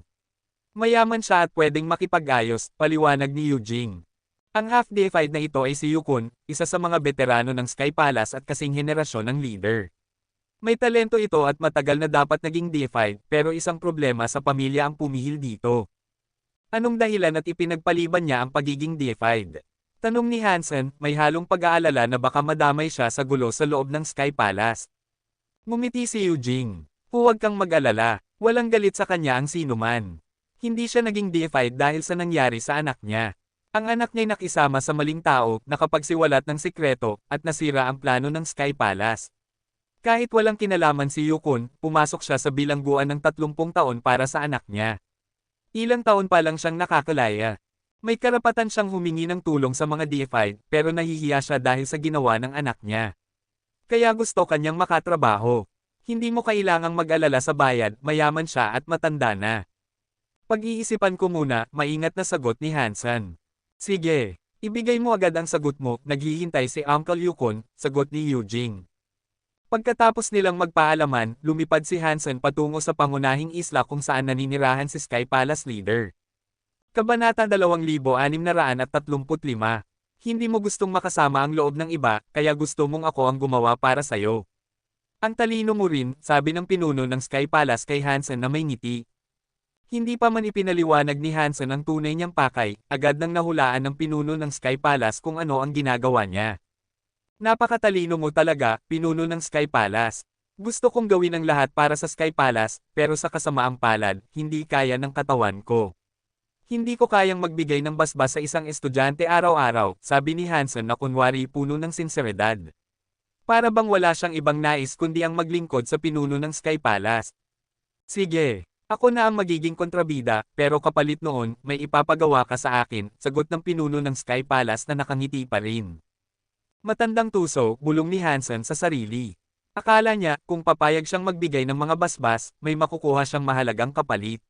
Mayaman siya at pwedeng makipag-ayos, paliwanag ni Eugene. Ang half-deified na ito ay si Yukon, isa sa mga veterano ng Sky Palace at kasing henerasyon ng leader. May talento ito at matagal na dapat naging deified, pero isang problema sa pamilya ang pumihil dito. Anong dahilan at ipinagpaliban niya ang pagiging deified? Tanong ni Hansen, may halong pag-aalala na baka madamay siya sa gulo sa loob ng Sky Palace. Ngumiti si Eugene. Huwag kang mag-alala, walang galit sa kanya ang sinuman. Hindi siya naging deified dahil sa nangyari sa anak niya. Ang anak niya'y nakisama sa maling tao, nakapagsiwalat ng sikreto, at nasira ang plano ng Sky Palace. Kahit walang kinalaman si Yukon, pumasok siya sa bilangguan ng 30 taon para sa anak niya. Ilang taon pa lang siyang nakakalaya. May karapatan siyang humingi ng tulong sa mga deified, pero nahihiya siya dahil sa ginawa ng anak niya. Kaya gusto kanyang makatrabaho. Hindi mo kailangang mag-alala sa bayad, mayaman siya at matanda na. Pag-iisipan ko muna, maingat na sagot ni Hansen. Sige, ibigay mo agad ang sagot mo, naghihintay si Uncle Yukon, sagot ni Eugene. Pagkatapos nilang magpaalaman, lumipad si Hansen patungo sa pangunahing isla kung saan naninirahan si Sky Palace leader. Kabanata 2635. Hindi mo gustong makasama ang loob ng iba, kaya gusto mong ako ang gumawa para sayo. Ang talino mo rin, sabi ng pinuno ng Sky Palace kay Hansen na may ngiti. Hindi pa man ipinaliwanag ni Hansen ang tunay niyang pakay, agad nang nahulaan ng pinuno ng Sky Palace kung ano ang ginagawa niya. Napakatalino mo talaga, pinuno ng Sky Palace. Gusto kong gawin ang lahat para sa Sky Palace, pero sa kasamaang palad, hindi kaya ng katawan ko. Hindi ko kayang magbigay ng basbas sa isang estudyante araw-araw, sabi ni Hansen na kunwari puno ng sinseridad. Para bang wala siyang ibang nais kundi ang maglingkod sa pinuno ng Sky Palace. Sige, ako na ang magiging kontrabida, pero kapalit noon, may ipapagawa ka sa akin, sagot ng pinuno ng Sky Palace na nakangiti pa rin. Matandang tuso, bulong ni Hansen sa sarili. Akala niya, kung papayag siyang magbigay ng mga basbas, may makukuha siyang mahalagang kapalit.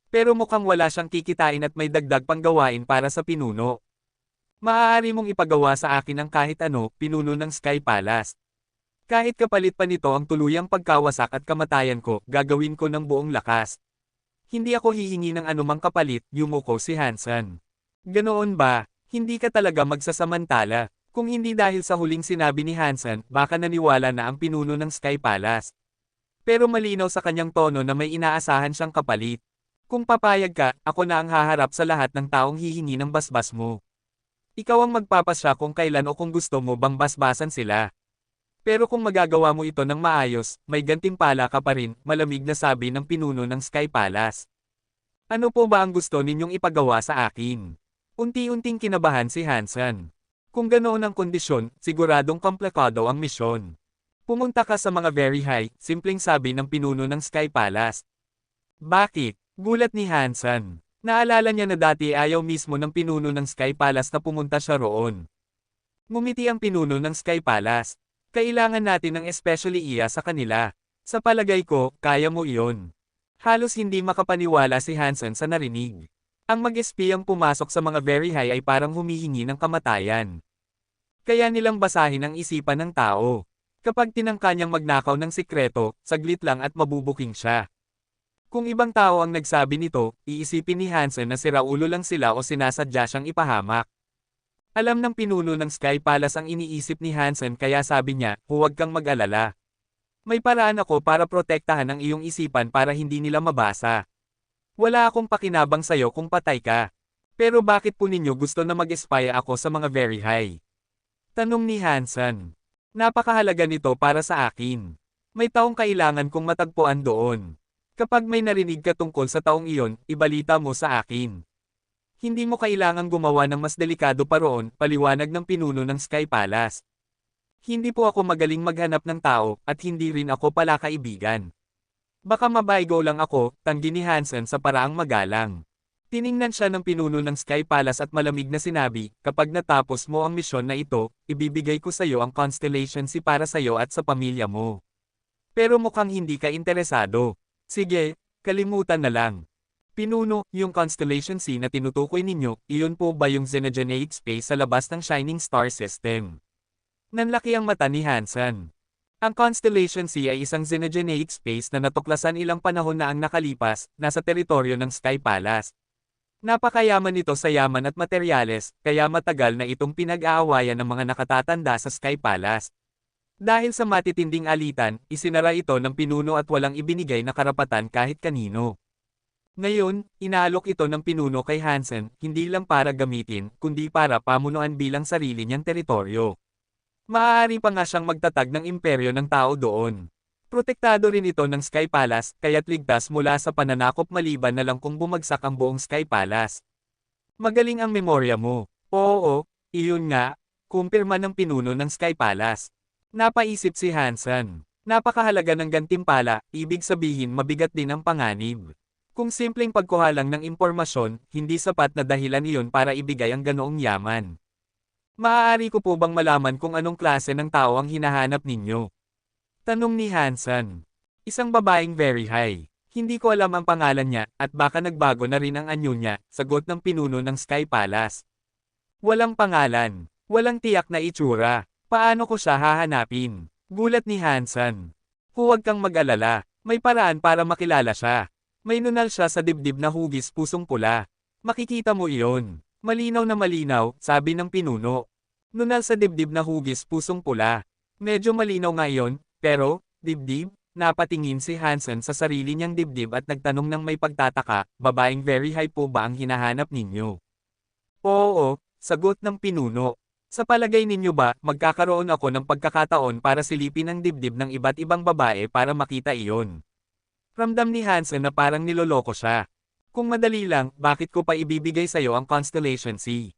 Pero mukhang wala siyang kikitain at may dagdag pang gawain para sa pinuno. Maaari mong ipagawa sa akin ang kahit ano, pinuno ng Sky Palace. Kahit kapalit pa nito ang tuluyang pagkawasak at kamatayan ko, gagawin ko ng buong lakas. Hindi ako hihingi ng anumang kapalit, yumuko si Hansen. Ganoon ba? Hindi ka talaga magsasamantala. Kung hindi dahil sa huling sinabi ni Hansen, baka naniwala na ang pinuno ng Sky Palace. Pero malinaw sa kanyang tono na may inaasahan siyang kapalit. Kung papayag ka, ako na ang haharap sa lahat ng taong hihingi ng basbas mo. Ikaw ang magpapasya kung kailan o kung gusto mo bang basbasan sila. Pero kung magagawa mo ito ng maayos, may gantimpala ka pa rin, malamig na sabi ng pinuno ng Sky Palace. Ano po ba ang gusto ninyong ipagawa sa akin? Unti-unting kinabahan si Hansen. Kung ganoon ang kondisyon, siguradong komplikado ang misyon. Pumunta ka sa mga very high, simpleng sabi ng pinuno ng Sky Palace. Bakit? Gulat ni Hansen. Naalala niya na dati ayaw mismo ng pinuno ng Sky Palace na pumunta siya roon. Ngumiti ang pinuno ng Sky Palace. Kailangan natin ng especially iya sa kanila. Sa palagay ko, kaya mo iyon. Halos hindi makapaniwala si Hansen sa narinig. Ang mag-espiyang pumasok sa mga very high ay parang humihingi ng kamatayan. Kaya nilang basahin ang isipan ng tao. Kapag tinangka niyang magnakaw ng sikreto, saglit lang at mabubuking siya. Kung ibang tao ang nagsabi nito, iisipin ni Hansen na siraulo lang sila o sinasadya siyang ipahamak. Alam ng pinuno ng Sky Palace ang iniisip ni Hansen kaya sabi niya, huwag kang mag-alala. May paraan ako para protektahan ang iyong isipan para hindi nila mabasa. Wala akong pakinabang sa'yo kung patay ka. Pero bakit po ninyo gusto na mag-espy ako sa mga very high? Tanong ni Hansen. Napakahalaga nito para sa akin. May taong kailangan kong matagpuan doon. Kapag may narinig ka tungkol sa taong iyon, ibalita mo sa akin. Hindi mo kailangang gumawa ng mas delikado pa roon, paliwanag ng pinuno ng Sky Palace. Hindi po ako magaling maghanap ng tao, at hindi rin ako pala kaibigan. Baka mabaigo lang ako, tanggi ni Hansen sa paraang magalang. Tiningnan siya ng pinuno ng Sky Palace at malamig na sinabi, kapag natapos mo ang misyon na ito, ibibigay ko sa iyo ang Constellation C para sa iyo at sa pamilya mo. Pero mukhang hindi ka interesado. Sige, kalimutan na lang. Pinuno, yung Constellation C na tinutukoy ninyo, iyon po ba yung Xenogeneic Space sa labas ng Shining Star System? Nanlaki ang mata ni Hansen. Ang Constellation C ay isang Xenogeneic Space na natuklasan ilang panahon na ang nakalipas, nasa teritoryo ng Sky Palace. Napakayaman nito sa yaman at materyales, kaya matagal na itong pinag-aawayan ng mga nakatatanda sa Sky Palace. Dahil sa matitinding alitan, isinara ito ng pinuno at walang ibinigay na karapatan kahit kanino. Ngayon, inaalok ito ng pinuno kay Hansen, hindi lang para gamitin, kundi para pamunuan bilang sarili niyang teritoryo. Maaari pa nga siyang magtatag ng imperyo ng tao doon. Protektado rin ito ng Sky Palace, kaya't ligtas mula sa pananakop maliban na lang kung bumagsak ang buong Sky Palace. Magaling ang memorya mo. Oo, iyon nga, kumpirma ng pinuno ng Sky Palace. Napaisip si Hansen. Napakahalaga ng gantimpala, ibig sabihin mabigat din ang panganib. Kung simpleng pagkuha lang ng impormasyon, hindi sapat na dahilan iyon para ibigay ang ganoong yaman. Maaari ko po bang malaman kung anong klase ng tao ang hinahanap ninyo? Tanong ni Hansen. Isang babaeng very high. Hindi ko alam ang pangalan niya, at baka nagbago na rin ang anyo niya, sagot ng pinuno ng Sky Palace. Walang pangalan. Walang tiyak na itsura. Paano ko siya hahanapin? Gulat ni Hansen. Huwag kang mag-alala. May paraan para makilala siya. May nunal siya sa dibdib na hugis pusong pula. Makikita mo iyon. Malinaw na malinaw, sabi ng pinuno. Nunal sa dibdib na hugis pusong pula. Medyo malinaw nga iyon, pero, dibdib? Napatingin si Hansen sa sarili niyang dibdib at nagtanong ng may pagtataka, babaeng very high po ba ang hinahanap ninyo? Oo, sagot ng pinuno. Sa palagay ninyo ba, magkakaroon ako ng pagkakataon para silipin ang dibdib ng iba't ibang babae para makita iyon? Ramdam ni Hansen na parang niloloko siya. Kung madali lang, bakit ko pa ibibigay sa'yo ang Constellation C?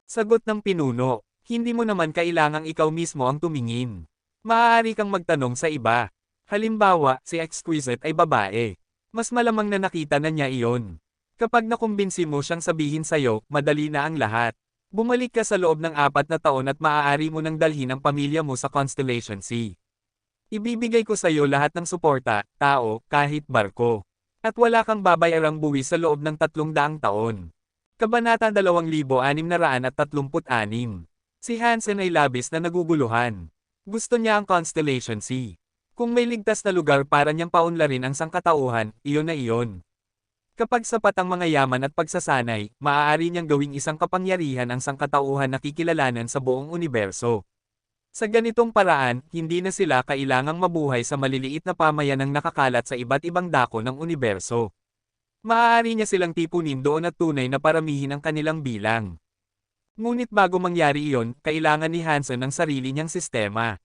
Sagot ng pinuno, hindi mo naman kailangang ikaw mismo ang tumingin. Maaari kang magtanong sa iba. Halimbawa, si Exquisite ay babae. Mas malamang na nakita na niya iyon. Kapag nakumbinsi mo siyang sabihin sa'yo, madali na ang lahat. Bumalik ka sa loob ng 4 na taon at maaari mo nang dalhin ang pamilya mo sa Constellation Sea. Ibibigay ko sa iyo lahat ng suporta, tao, kahit barko. At wala kang babayarang buwis sa loob ng 300 taon. Kabanata 2636. Si Hansen ay labis na naguguluhan. Gusto niya ang Constellation Sea. Kung may ligtas na lugar para niyang paunlarin ang sangkatauhan, iyon na iyon. Kapag sapat ang mga yaman at pagsasanay, maaari niyang gawing isang kapangyarihan ang sangkatauhan na kikilalanan sa buong universo. Sa ganitong paraan, hindi na sila kailangang mabuhay sa maliliit na pamayanang nakakalat sa iba't ibang dako ng universo. Maaari niya silang tipunin doon at tunay na paramihin ang kanilang bilang. Ngunit bago mangyari iyon, kailangan ni Hansen ng sarili niyang sistema.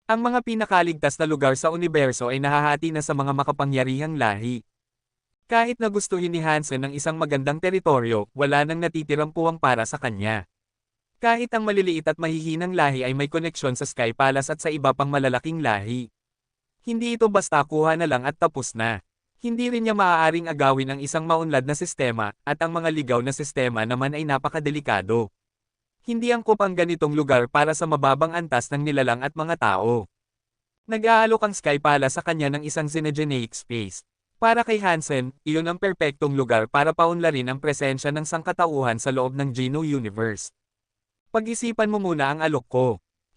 Ang mga pinakaligtas na lugar sa universo ay nahahati na sa mga makapangyarihang lahi. Kahit na gustuhin ni Hansen ng isang magandang teritoryo, wala nang natitirang puwang para sa kanya. Kahit ang maliliit at mahihinang lahi ay may koneksyon sa Sky Palace at sa iba pang malalaking lahi. Hindi ito basta kuha na lang at tapos na. Hindi rin niya maaaring agawin ang isang maunlad na sistema, at ang mga ligaw na sistema naman ay napakadelikado. Hindi angkop ang ganitong lugar para sa mababang antas ng nilalang at mga tao. Nag-aalok ang Sky Palace sa kanya ng isang xenogeneic space. Para kay Hansen, iyon ang perpektong lugar para paunlarin ang presensya ng sangkatauhan sa loob ng Geno Universe. Pag-isipan mo muna ang alok ko.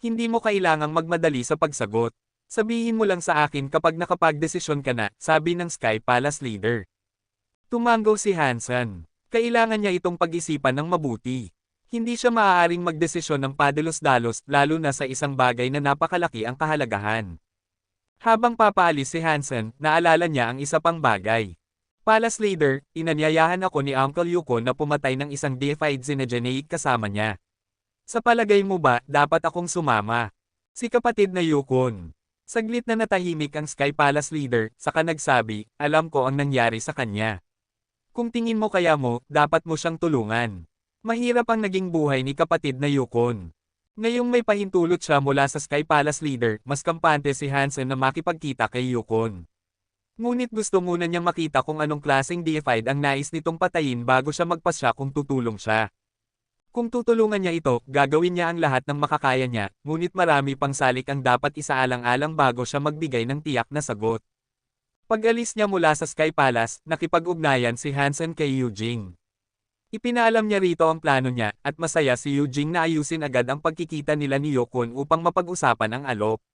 Hindi mo kailangang magmadali sa pagsagot. Sabihin mo lang sa akin kapag nakapagdesisyon ka na, sabi ng Sky Palace leader. Tumango si Hansen. Kailangan niya itong pag-isipan ng mabuti. Hindi siya maaaring magdesisyon ng padalos-dalos, lalo na sa isang bagay na napakalaki ang kahalagahan. Habang papaalis si Hansen, naalala niya ang isa pang bagay. Palace leader, inanyayahan ako ni Uncle Yukon na pumatay ng isang deified xenogeneic kasama niya. Sa palagay mo ba, dapat akong sumama? Si kapatid na Yukon. Saglit na natahimik ang Sky Palace leader, saka nagsabi, alam ko ang nangyari sa kanya. Kung tingin mo kaya mo, dapat mo siyang tulungan. Mahirap ang naging buhay ni kapatid na Yukon. Ngayong may pahintulot siya mula sa Sky Palace leader, mas kampante si Hansen na makipagkita kay Yukon. Ngunit gusto muna niyang makita kung anong klaseng deified ang nais nitong patayin bago siya magpasya kung tutulong siya. Kung tutulungan niya ito, gagawin niya ang lahat ng makakaya niya, ngunit marami pang salik ang dapat isaalang-alang bago siya magbigay ng tiyak na sagot. Pag-alis niya mula sa Sky Palace, nakipag-ugnayan si Hansen kay Eugene. Ipinaalam niya rito ang plano niya, at masaya si Eugene na ayusin agad ang pagkikita nila ni Yukon upang mapag-usapan ang alok.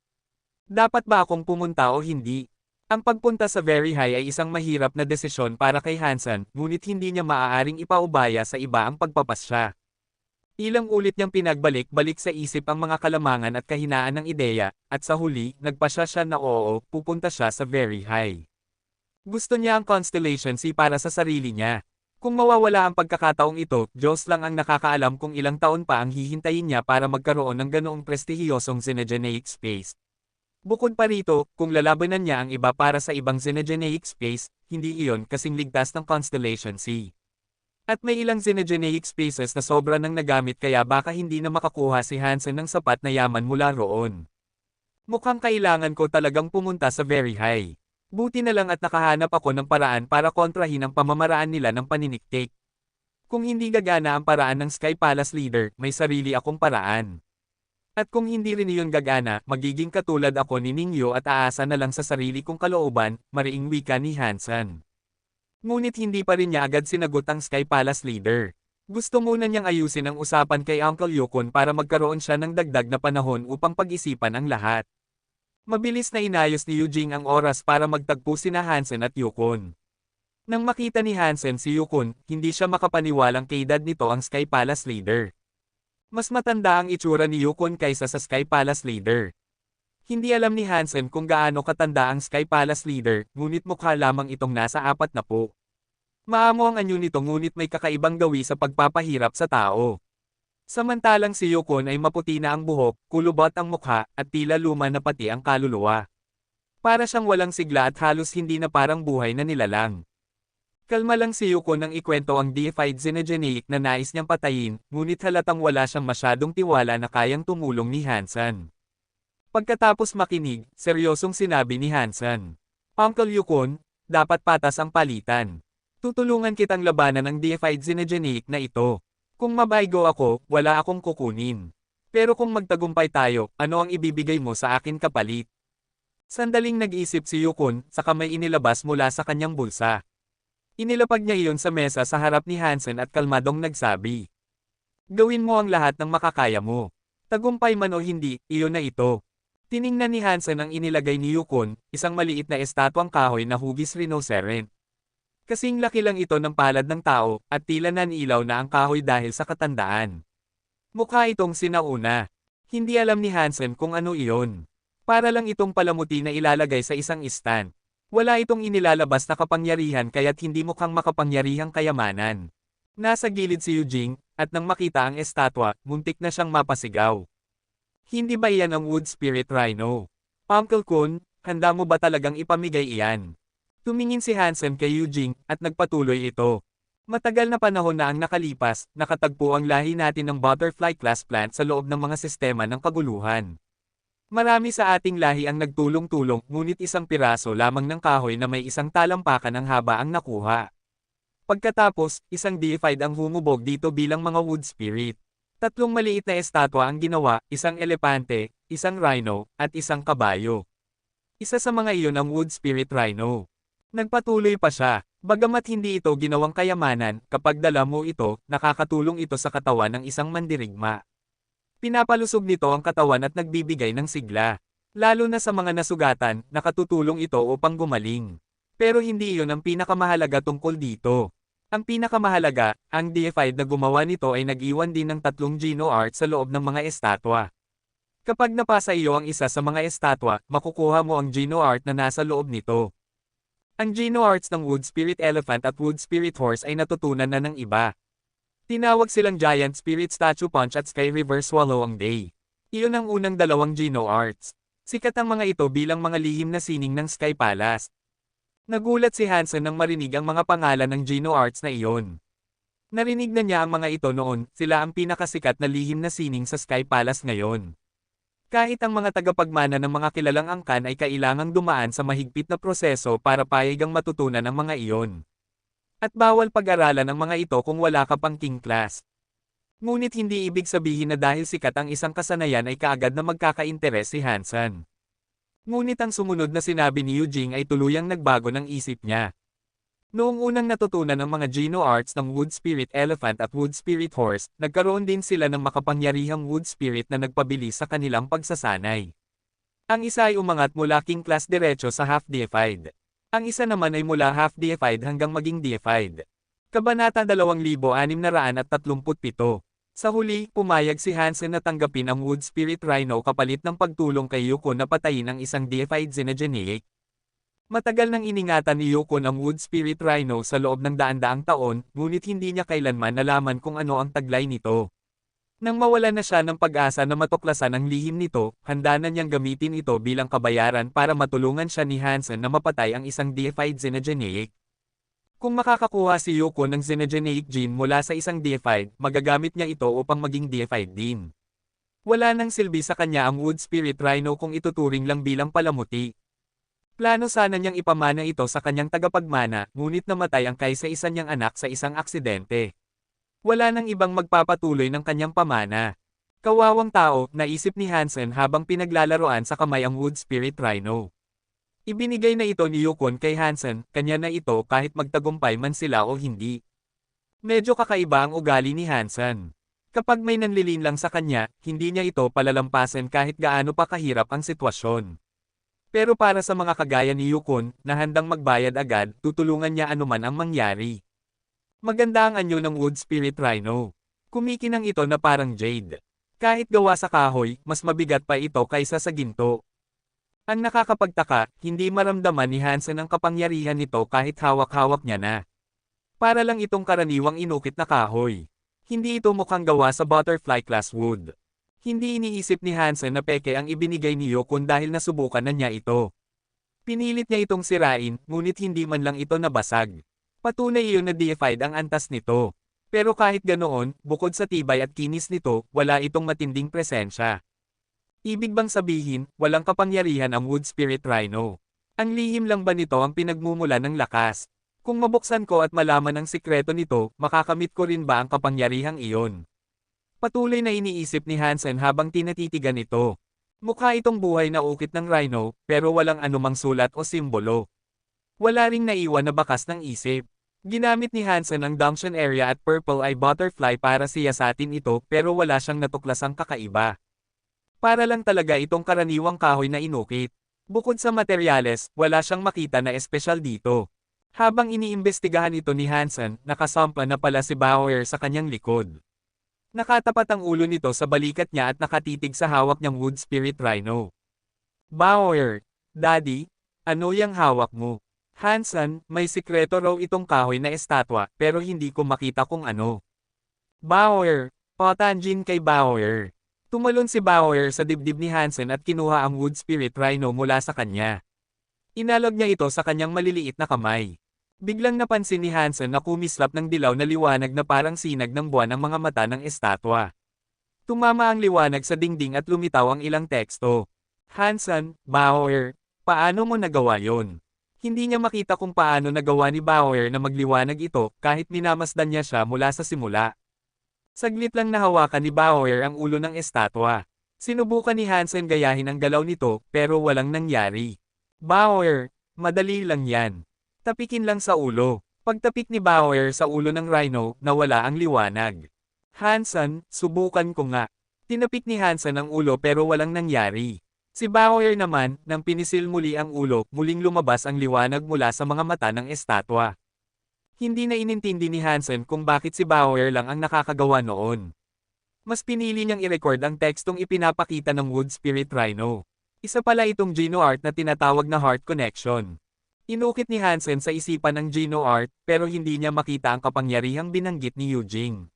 Dapat ba akong pumunta o hindi? Ang pagpunta sa Very High ay isang mahirap na desisyon para kay Hansen, ngunit hindi niya maaaring ipaubaya sa iba ang pagpapasya. Ilang ulit niyang pinagbalik-balik sa isip ang mga kalamangan at kahinaan ng ideya, at sa huli, nagpasya siya na oo, pupunta siya sa Very High. Gusto niya ang Constellation Sea para sa sarili niya. Kung mawawala ang pagkakataong ito, Diyos lang ang nakakaalam kung ilang taon pa ang hihintayin niya para magkaroon ng ganoong prestihiyosong xenogeneic space. Bukod pa rito, kung lalabanan niya ang iba para sa ibang xenogeneic space, hindi iyon kasing ligtas ng Constellation Sea. At may ilang xenogeneic spaces na sobra nang nagamit kaya baka hindi na makakuha si Hansen ng sapat na yaman mula roon. Mukhang kailangan ko talagang pumunta sa Very High. Buti na lang at nakahanap ako ng paraan para kontrahin ang pamamaraan nila ng paniniktik. Kung hindi gagana ang paraan ng Sky Palace leader, may sarili akong paraan. At kung hindi rin iyon gagana, magiging katulad ako ni Ningyo at aasa na lang sa sarili kong kalooban, mariing wika ni Hansen. Ngunit hindi pa rin niya agad sinagot ang Sky Palace leader. Gusto muna niyang ayusin ang usapan kay Uncle Yukon para magkaroon siya ng dagdag na panahon upang pag-isipan ang lahat. Mabilis na inayos ni Eugene ang oras para magtagpo sina Hansen at Yukon. Nang makita ni Hansen si Yukon, hindi siya makapaniwalang kay edad nito ang Sky Palace leader. Mas matanda ang itsura ni Yukon kaysa sa Sky Palace leader. Hindi alam ni Hansen kung gaano katanda ang Sky Palace leader, ngunit mukha lamang itong nasa 40. Maamo ang anyo nito ngunit may kakaibang gawi sa pagpapahirap sa tao. Samantalang si Yukon ay maputi na ang buhok, kulubot ang mukha, at tila luma na pati ang kaluluwa. Para siyang walang sigla at halos hindi na parang buhay na nilalang. Kalma lang si Yukon nang ikwento ang deified xenogeneic na nais niyang patayin, ngunit halatang wala siyang masyadong tiwala na kayang tumulong ni Hansen. Pagkatapos makinig, seryosong sinabi ni Hansen. Uncle Yukon, dapat patas ang palitan. Tutulungan kitang labanan ang deified Xenogeneic na ito. Kung mabaygo ako, wala akong kukunin. Pero kung magtagumpay tayo, ano ang ibibigay mo sa akin kapalit? Sandaling nag-isip si Yukon, saka may inilabas mula sa kanyang bulsa. Inilapag niya iyon sa mesa sa harap ni Hansen at kalmadong nagsabi. Gawin mo ang lahat ng makakaya mo. Tagumpay man o hindi, iyon na ito. Tiningnan ni Hansen ang inilagay ni Yukon, isang maliit na estatwang kahoy na hugis rhinoceros. Kasing laki lang ito ng palad ng tao, at tila nanilaw na ang kahoy dahil sa katandaan. Mukha itong sinauna. Hindi alam ni Hansen kung ano iyon. Para lang itong palamuti na ilalagay sa isang stand. Wala itong inilalabas na kapangyarihan kaya't hindi mukhang makapangyarihang kayamanan. Nasa gilid si Eugene, at nang makita ang estatwa, muntik na siyang mapasigaw. Hindi ba iyan ang Wood Spirit Rhino? Uncle Kun, handa mo ba talagang ipamigay iyan? Tumingin si Hansen kay Eugene, at nagpatuloy ito. Matagal na panahon na ang nakalipas, nakatagpo ang lahi natin ng butterfly class plant sa loob ng mga sistema ng kaguluhan. Marami sa ating lahi ang nagtulong-tulong, ngunit isang piraso lamang ng kahoy na may isang talampakan ng haba ang nakuha. Pagkatapos, isang deified ang humubog dito bilang mga wood spirit. 3 maliit na estatwa ang ginawa, isang elepante, isang rhino, at isang kabayo. Isa sa mga iyon ang wood spirit rhino. Nagpatuloy pa siya. Bagamat hindi ito ginawang kayamanan, kapag dala mo ito, nakakatulong ito sa katawan ng isang mandirigma. Pinapalusog nito ang katawan at nagbibigay ng sigla. Lalo na sa mga nasugatan, nakatutulong ito upang gumaling. Pero hindi iyon ang pinakamahalaga tungkol dito. Ang pinakamahalaga, ang deified na gumawa nito ay nag-iwan din ng 3 Geno Art sa loob ng mga estatwa. Kapag napasa iyo ang isa sa mga estatwa, makukuha mo ang Geno Art na nasa loob nito. Ang Geno Arts ng Wood Spirit Elephant at Wood Spirit Horse ay natutunan na ng iba. Tinawag silang Giant Spirit Statue Punch at Sky River Swallow ang Day. Iyon ang unang 2 Geno Arts. Sikat ang mga ito bilang mga lihim na sining ng Sky Palace. Nagulat si Hansen nang marinig ang mga pangalan ng Geno Arts na iyon. Narinig na niya ang mga ito noon, sila ang pinakasikat na lihim na sining sa Sky Palace ngayon. Kahit ang mga tagapagmana ng mga kilalang angkan ay kailangang dumaan sa mahigpit na proseso para payagang matutunan ang mga iyon. At bawal pag-aralan ang mga ito kung wala ka pang king class. Ngunit hindi ibig sabihin na dahil sikat ang isang kasanayan ay kaagad na magkaka-interes si Hansen. Ngunit ang sumunod na sinabi ni Eugene ay tuluyang nagbago ng isip niya. Noong unang natutunan ng mga Geno Arts ng Wood Spirit Elephant at Wood Spirit Horse, nagkaroon din sila ng makapangyarihang Wood Spirit na nagpabilis sa kanilang pagsasanay. Ang isa ay umangat mula King Class diretso sa Half-Deified. Ang isa naman ay mula Half-Deified hanggang maging Deified. Kabanata 2637. Sa huli, pumayag si Hansen na tanggapin ang Wood Spirit Rhino kapalit ng pagtulong kay Yukon na patayin ang isang Deified Xenogeneic. Matagal nang iningatan ni Yukon ang Wood Spirit Rhino sa loob ng daan-daang taon, ngunit hindi niya kailanman nalaman kung ano ang taglay nito. Nang mawala na siya ng pag-asa na matuklasan ang lihim nito, handa na niyang gamitin ito bilang kabayaran para matulungan siya ni Hansen na mapatay ang isang deified Xenogeneic. Kung makakakuha si Yukon ng Xenogeneic gene mula sa isang deified, magagamit niya ito upang maging deified din. Wala nang silbi sa kanya ang Wood Spirit Rhino kung ituturing lang bilang palamuti. Plano sana niyang ipamana ito sa kanyang tagapagmana, ngunit namatay ang kaysa-isa niyang anak sa isang aksidente. Wala nang ibang magpapatuloy ng kanyang pamana. Kawawang tao, naisip ni Hansen habang pinaglalaroan sa kamay ang Wood Spirit Rhino. Ibinigay na ito ni Yukon kay Hansen, kanya na ito kahit magtagumpay man sila o hindi. Medyo kakaiba ang ugali ni Hansen. Kapag may nanlilin lang sa kanya, hindi niya ito palalampasin kahit gaano pa kahirap ang sitwasyon. Pero para sa mga kagaya ni Yukon, na handang magbayad agad, tutulungan niya anuman ang mangyari. Maganda ang anyo ng Wood Spirit Rhino. Kumikinang ito na parang jade. Kahit gawa sa kahoy, mas mabigat pa ito kaysa sa ginto. Ang nakakapagtaka, hindi maramdaman ni Hansen ang kapangyarihan nito kahit hawak-hawak niya na. Para lang itong karaniwang inukit na kahoy. Hindi ito mukhang gawa sa butterfly class wood. Hindi iniisip ni Hansen na peke ang ibinigay ni Yukon dahil nasubukan na niya ito. Pinilit niya itong sirain, ngunit hindi man lang ito nabasag. Patunay iyon na deified ang antas nito. Pero kahit ganoon, bukod sa tibay at kinis nito, wala itong matinding presensya. Ibig bang sabihin, walang kapangyarihan ang Wood Spirit Rhino? Ang lihim lang ba nito ang pinagmumula ng lakas? Kung mabuksan ko at malaman ang sikreto nito, makakamit ko rin ba ang kapangyarihang iyon? Patuloy na iniisip ni Hansen habang tinatitigan ito. Mukha itong buhay na ukit ng rhino, pero walang anumang sulat o simbolo. Wala ring naiwan na bakas ng isip. Ginamit ni Hansen ang Dunction Area at Purple Eye Butterfly para siyasatin ito pero wala siyang natuklasang kakaiba. Para lang talaga itong karaniwang kahoy na inukit. Bukod sa materyales, wala siyang makita na espesyal dito. Habang iniimbestigahan ito ni Hansen, nakasampa na pala si Bauer sa kanyang likod. Nakatapat ang ulo nito sa balikat niya at nakatitig sa hawak niyang Wood Spirit Rhino. Bauer, Daddy, ano yang hawak mo? Hansen, may sikreto raw itong kahoy na estatwa pero hindi ko makita kung ano. Bauer, patanjin kay Bauer. Tumalon si Bauer sa dibdib ni Hansen at kinuha ang Wood Spirit Rhino mula sa kanya. Inalog niya ito sa kanyang maliliit na kamay. Biglang napansin ni Hansen na kumislap ng dilaw na liwanag na parang sinag ng buwan ang mga mata ng estatwa. Tumama ang liwanag sa dingding at lumitaw ang ilang teksto. Hansen, Bauer, paano mo nagawa yon? Hindi niya makita kung paano nagawa ni Bauer na magliwanag ito kahit minamasdan niya siya mula sa simula. Saglit lang nahawakan ni Bauer ang ulo ng estatwa. Sinubukan ni Hansen gayahin ang galaw nito pero walang nangyari. Bauer, madali lang yan. Tapikin lang sa ulo. Pagtapik ni Bauer sa ulo ng rhino, nawala ang liwanag. Hansen, subukan ko nga. Tinapik ni Hansen ang ulo pero walang nangyari. Si Bauer naman, nang pinisil muli ang ulo, muling lumabas ang liwanag mula sa mga mata ng estatwa. Hindi na inintindi ni Hansen kung bakit si Bauer lang ang nakakagawa noon. Mas pinili niyang i-record ang tekstong ipinapakita ng Wood Spirit Rhino. Isa pala itong Geno Art na tinatawag na Heart Connection. Inukit ni Hansen sa isipan ang Geno Art, pero hindi niya makita ang kapangyarihang binanggit ni Eugene.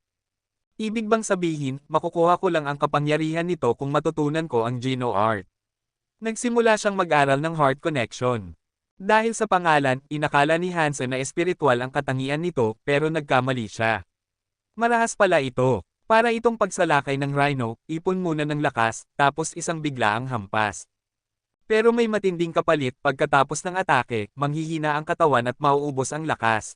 Ibig bang sabihin, makukuha ko lang ang kapangyarihan nito kung matutunan ko ang Geno Art. Nagsimula siyang mag-aral ng Heart Connection. Dahil sa pangalan, inakala ni Hansen na espiritual ang katangian nito, pero nagkamali siya. Marahas pala ito. Para itong pagsalakay ng rhino, ipon muna ng lakas, tapos isang biglaang hampas. Pero may matinding kapalit pagkatapos ng atake, manghihina ang katawan at mauubos ang lakas.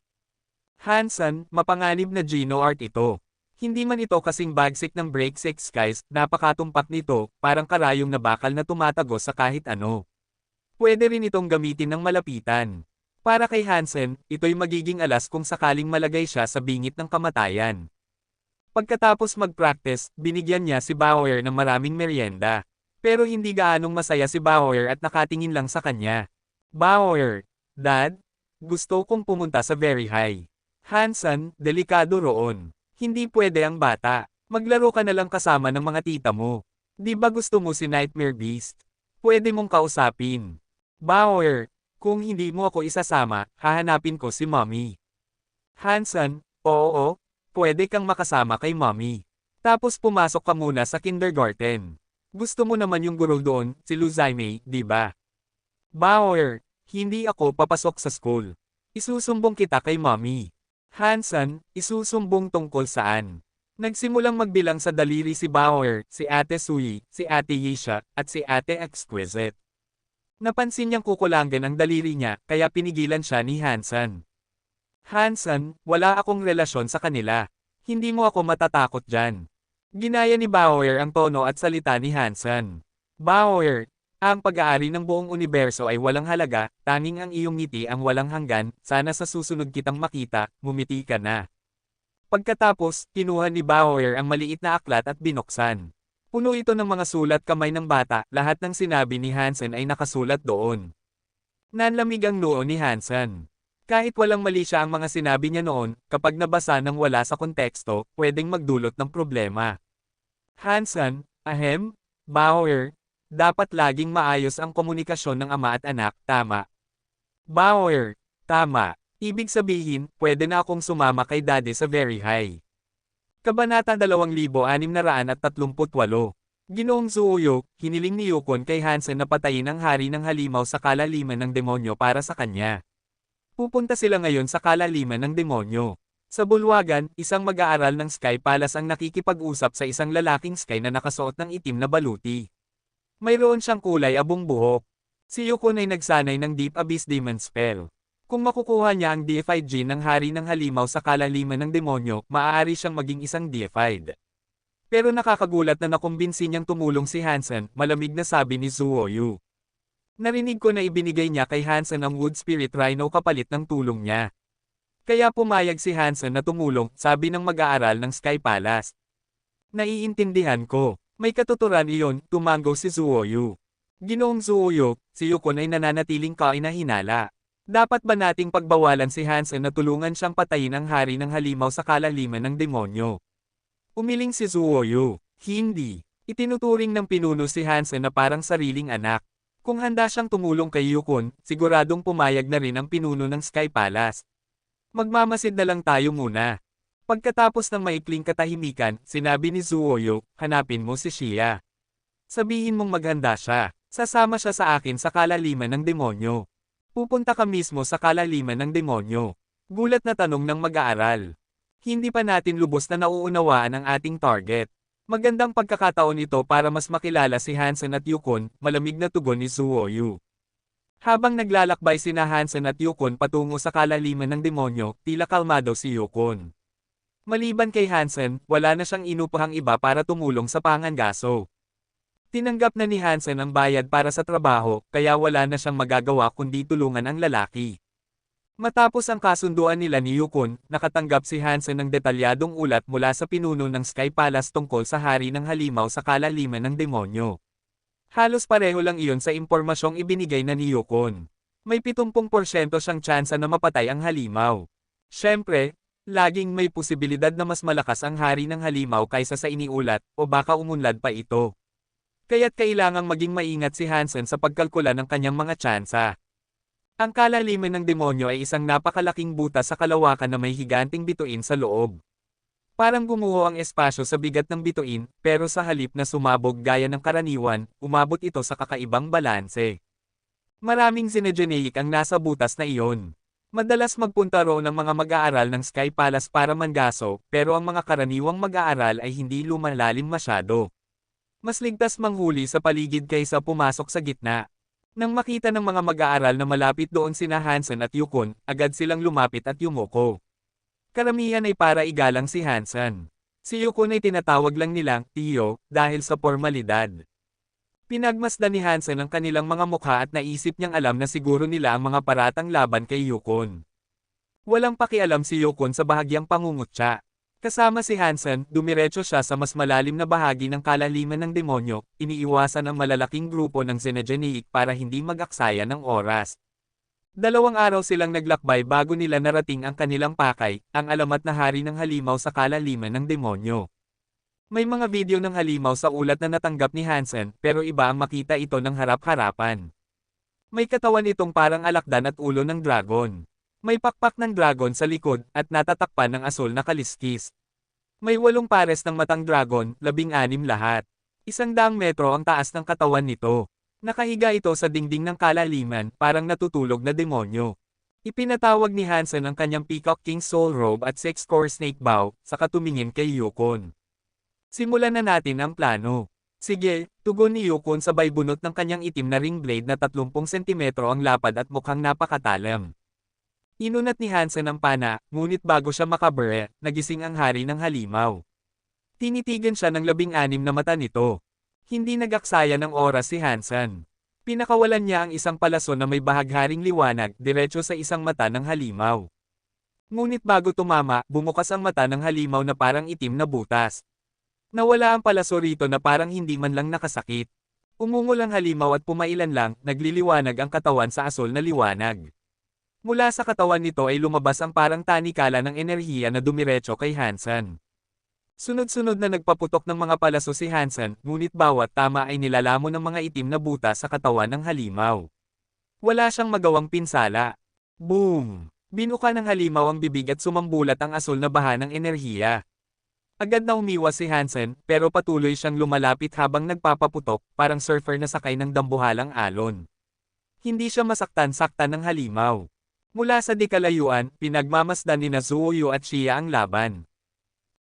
Hansen, mapanganib na Geno Art ito. Hindi man ito kasing bagsik ng Break Six Skies, napakatumpak nito, parang karayong na bakal na tumatagos sa kahit ano. Pwede rin itong gamitin ng malapitan. Para kay Hansen, ito'y magiging alas kung sakaling malagay siya sa bingit ng kamatayan. Pagkatapos mag-practice, binigyan niya si Bauer ng maraming merienda. Pero hindi gaanong masaya si Bauer at nakatingin lang sa kanya. Bauer, Dad, gusto kong pumunta sa Very High. Hansen, delikado roon. Hindi pwede ang bata. Maglaro ka na lang kasama ng mga tita mo. Di ba gusto mo si Nightmare Beast? Pwede mong kausapin. Bauer, kung hindi mo ako isasama, hahanapin ko si Mommy. Hansen, oo, pwede kang makasama kay Mommy. Tapos pumasok ka muna sa kindergarten. Gusto mo naman yung guro doon, si Luzaime, di ba? Bauer, hindi ako papasok sa school. Isusumbong kita kay Mommy. Hansen, isusumbong tungkol saan? Nagsimulang magbilang sa daliri si Bauer, si Ate Sui, si Ate Yisha, at si Ate Exquisite. Napansin niyang kukulangin ang daliri niya, kaya pinigilan siya ni Hansen. Hansen, wala akong relasyon sa kanila. Hindi mo ako matatakot dyan. Ginaya ni Bauer ang tono at salita ni Hansen. Bauer, ang pag-aari ng buong universo ay walang halaga, tanging ang iyong ngiti ang walang hanggan, sana sa susunod kitang makita, ngumiti ka na. Pagkatapos, kinuha ni Bauer ang maliit na aklat at binuksan. Puno ito ng mga sulat kamay ng bata, lahat ng sinabi ni Hansen ay nakasulat doon. Nanlamig ang noo ni Hansen. Kahit walang mali siya ang mga sinabi niya noon, kapag nabasa ng wala sa konteksto, pwedeng magdulot ng problema. Hansen, ahem, Bauer, dapat laging maayos ang komunikasyon ng ama at anak, tama. Bauer, tama. Ibig sabihin, pwede na akong sumama kay Daddy sa Very High. Kabanata 2638. Ginoong Zuuyok, hiniling ni Yukon kay Hansen na patayin ang hari ng halimaw sa kalaliman ng demonyo para sa kanya. Pupunta sila ngayon sa kalaliman ng demonyo. Sa bulwagan, isang mag-aaral ng Sky Palace ang nakikipag-usap sa isang lalaking Sky na nakasuot ng itim na baluti. Mayroon siyang kulay abong buhok. Si Yukon ay nagsanay ng Deep Abyss Demon Spell. Kung makukuha niya ang deified gene ng hari ng halimaw sa kalaliman ng demonyo, maaari siyang maging isang deified. Pero nakakagulat na nakumbinsi niyang tumulong si Hansen, malamig na sabi ni Zuoyu. Narinig ko na ibinigay niya kay Hansen ang Wood Spirit Rhino kapalit ng tulong niya. Kaya pumayag si Hansen na tumulong, sabi ng mag-aaral ng Sky Palace. Naiintindihan ko. May katuturan iyon, tumango si Zuoyu. Ginoong Zuoyu, si Yukon ay nananatiling kainahinala. Dapat ba nating pagbawalan si Hansen na tulungan siyang patayin ang hari ng halimaw sa kalaliman ng demonyo? Umiling si Zuoyu. Hindi. Itinuturing ng pinuno si Hansen na parang sariling anak. Kung handa siyang tumulong kay Yukon, siguradong pumayag na rin ang pinuno ng Sky Palace. Magmamasid na lang tayo muna. Pagkatapos ng maikling katahimikan, sinabi ni Zuoyu, hanapin mo si Shia. Sabihin mong maghanda siya. Sasama siya sa akin sa kalaliman ng demonyo. Pupunta ka mismo sa kalaliman ng demonyo. Gulat na tanong ng mag-aaral. Hindi pa natin lubos na nauunawaan ang ating target. Magandang pagkakataon ito para mas makilala si Hansen at Yukon, malamig na tugon ni Zuoyu. Habang naglalakbay sina Hansen at Yukon patungo sa kalaliman ng demonyo, tila kalmado si Yukon. Maliban kay Hansen, wala na siyang inupahang iba para tumulong sa pangangaso. Tinanggap na ni Hansen ang bayad para sa trabaho, kaya wala na siyang magagawa kundi tulungan ang lalaki. Matapos ang kasunduan nila ni Yukon, nakatanggap si Hansen ng detalyadong ulat mula sa pinuno ng Sky Palace tungkol sa hari ng halimaw sa kalaliman ng demonyo. Halos pareho lang iyon sa impormasyong ibinigay na ni Yukon. May 70% siyang tsansa na mapatay ang halimaw. Siyempre, laging may posibilidad na mas malakas ang hari ng halimaw kaysa sa iniulat, o baka umunlad pa ito. Kaya't kailangang maging maingat si Hansen sa pagkalkula ng kanyang mga tsansa. Ang kalaliman ng demonyo ay isang napakalaking butas sa kalawakan na may higanting bituin sa loob. Parang gumuho ang espasyo sa bigat ng bituin, pero sa halip na sumabog gaya ng karaniwan, umabot ito sa kakaibang balanse. Maraming xenogeneic ang nasa butas na iyon. Madalas magpunta roon ang mga mag-aaral ng Sky Palace para manggaso, pero ang mga karaniwang mag-aaral ay hindi lumalalim masyado. Mas ligtas manghuli sa paligid kaysa pumasok sa gitna. Nang makita ng mga mag-aaral na malapit doon sina Hansen at Yukon, agad silang lumapit at yumuko. Karamihan ay para igalang si Hansen. Si Yukon ay tinatawag lang nilang Tiyo dahil sa formalidad. Pinagmasdan ni Hansen ang kanilang mga mukha at naisip niyang alam na siguro nila ang mga paratang laban kay Yukon. Walang pakialam si Yukon sa bahagyang pangungutya. Kasama si Hansen, dumiretso siya sa mas malalim na bahagi ng kalaliman ng demonyo, iniiwasan ang malalaking grupo ng xenogeneic para hindi mag-aksaya ng oras. 2 araw silang naglakbay bago nila narating ang kanilang pakay, ang alamat na hari ng halimaw sa kalaliman ng demonyo. May mga video ng halimaw sa ulat na natanggap ni Hansen, pero iba ang makita ito ng harap-harapan. May katawan itong parang alakdan at ulo ng dragon. May pakpak ng dragon sa likod, at natatakpan ng asul na kaliskis. May 8 pares ng matang dragon, 16 lahat. 100 metro ang taas ng katawan nito. Nakahiga ito sa dingding ng kalaliman, parang natutulog na demonyo. Ipinatawag ni Hansen ang kanyang Peacock King Soul Robe at 6-core Snake Bow, saka tumingin kay Yukon. Simulan na natin ang plano. Sige, tugon ni Yukon sabay bunot ng kanyang itim na ring blade na 30 sentimetro ang lapad at mukhang napakatalam. Inunat ni Hansen ang pana, ngunit bago siya makabere, nagising ang hari ng halimaw. Tinitigan siya ng 16 na mata nito. Hindi nagaksaya ng oras si Hansen. Pinakawalan niya ang isang palaso na may bahagharing liwanag, diretso sa isang mata ng halimaw. Ngunit bago tumama, bumukas ang mata ng halimaw na parang itim na butas. Nawala ang palaso rito na parang hindi man lang nakasakit. Umungol ang halimaw at pumailan lang, nagliliwanag ang katawan sa asul na liwanag. Mula sa katawan nito ay lumabas ang parang tanikala ng enerhiya na dumiretso kay Hansen. Sunod-sunod na nagpaputok ng mga palaso si Hansen, ngunit bawat tama ay nilalamon ng mga itim na butas sa katawan ng halimaw. Wala siyang magawang pinsala. Boom! Binuka ng halimaw ang bibig at sumambulat ang asul na baha ng enerhiya. Agad na umiwas si Hansen, pero patuloy siyang lumalapit habang nagpapaputok, parang surfer na sakay ng dambuhalang alon. Hindi siya masaktan-saktan ng halimaw. Mula sa dikalayuan, pinagmamasdan ni Zuoyu at Shia ang laban.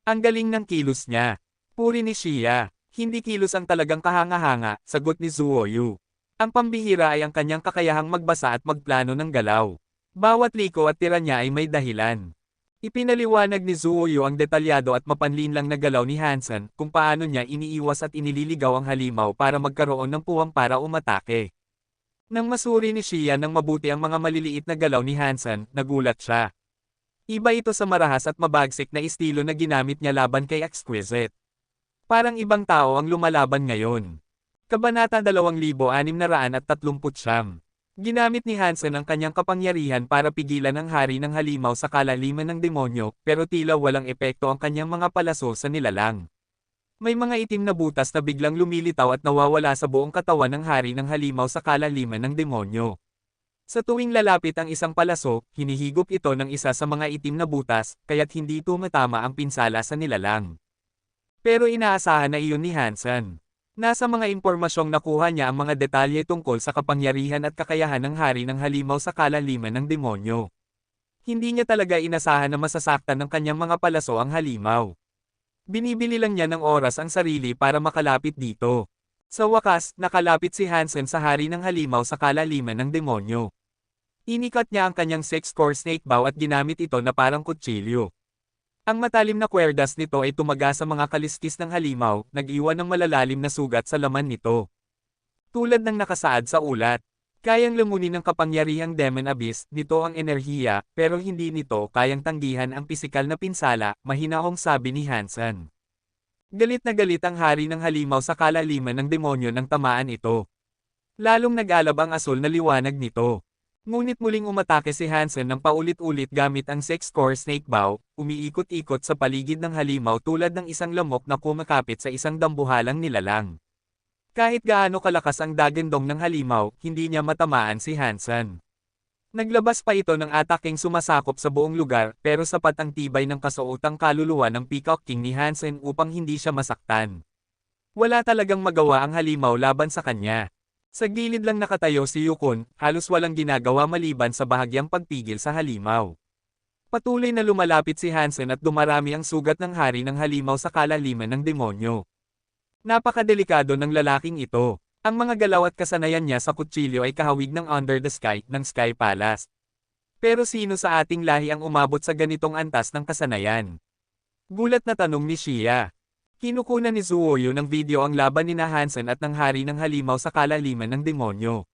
Ang galing ng kilos niya. Puri ni Shia. Hindi kilos ang talagang kahanga-hanga, sagot ni Zuoyu. Ang pambihira ay ang kanyang kakayahang magbasa at magplano ng galaw. Bawat liko at tira niya ay may dahilan. Ipinaliwanag ni Zuoyu ang detalyado at mapanlinlang na galaw ni Hansen kung paano niya iniiwas at inililigaw ang halimaw para magkaroon ng puwang para umatake. Nang masuri ni Shia ng mabuti ang mga maliliit na galaw ni Hansen, nagulat siya. Iba ito sa marahas at mabagsik na estilo na ginamit niya laban kay Exquisite. Parang ibang tao ang lumalaban ngayon. Kabanata 2639. Ginamit ni Hansen ang kanyang kapangyarihan para pigilan ang hari ng halimaw sa kalaliman ng demonyo, pero tila walang epekto ang kanyang mga palaso sa nilalang. May mga itim na butas na biglang lumilitaw at nawawala sa buong katawan ng hari ng halimaw sa kalaliman ng demonyo. Sa tuwing lalapit ang isang palaso, hinihigop ito ng isa sa mga itim na butas, kaya't hindi tumatama ang pinsala sa nilalang. Pero inaasahan na iyon ni Hansen. Nasa mga impormasyong nakuha niya ang mga detalye tungkol sa kapangyarihan at kakayahan ng hari ng halimaw sa kalaliman ng demonyo. Hindi niya talaga inasahan na masasaktan ng kanyang mga palaso ang halimaw. Binibili lang niya ng oras ang sarili para makalapit dito. Sa wakas, nakalapit si Hansen sa hari ng halimaw sa kalaliman ng demonyo. Inikat niya ang kanyang 6-core snake bow at ginamit ito na parang kutsilyo. Ang matalim na kwerdas nito ay tumaga sa mga kaliskis ng halimaw, nag-iwan ng malalalim na sugat sa laman nito. Tulad ng nakasaad sa ulat, kayang lamunin ng kapangyarihang Demon Abyss nito ang enerhiya, pero hindi nito kayang tanggihan ang pisikal na pinsala, mahinahong sabi ni Hansen. Galit na galit ang hari ng halimaw sa kalaliman ng demonyo nang tamaan ito. Lalong nag-alab ang asul na liwanag nito. Ngunit muling umatake si Hansen ng paulit-ulit gamit ang 6-core snake bow, umiikot-ikot sa paligid ng halimaw tulad ng isang lamok na kumakapit sa isang dambuhalang nilalang. Kahit gaano kalakas ang dagendong ng halimaw, hindi niya matamaan si Hansen. Naglabas pa ito ng ataking sumasakop sa buong lugar, pero sapat ang tibay ng kasuotang kaluluwa ng Peacock King ni Hansen upang hindi siya masaktan. Wala talagang magawa ang halimaw laban sa kanya. Sa gilid lang nakatayo si Yukon, halos walang ginagawa maliban sa bahagyang pagpigil sa halimaw. Patuloy na lumalapit si Hansen at dumarami ang sugat ng hari ng halimaw sa kalaliman ng demonyo. Napakadelikado ng lalaking ito. Ang mga galaw at kasanayan niya sa kutsilyo ay kahawig ng Under the Sky ng Sky Palace. Pero sino sa ating lahi ang umabot sa ganitong antas ng kasanayan? Gulat na tanong ni Shia. Kinukunan ni Zuoyu ng video ang laban ni Hansen at ng hari ng halimaw sa kalaliman ng demonyo.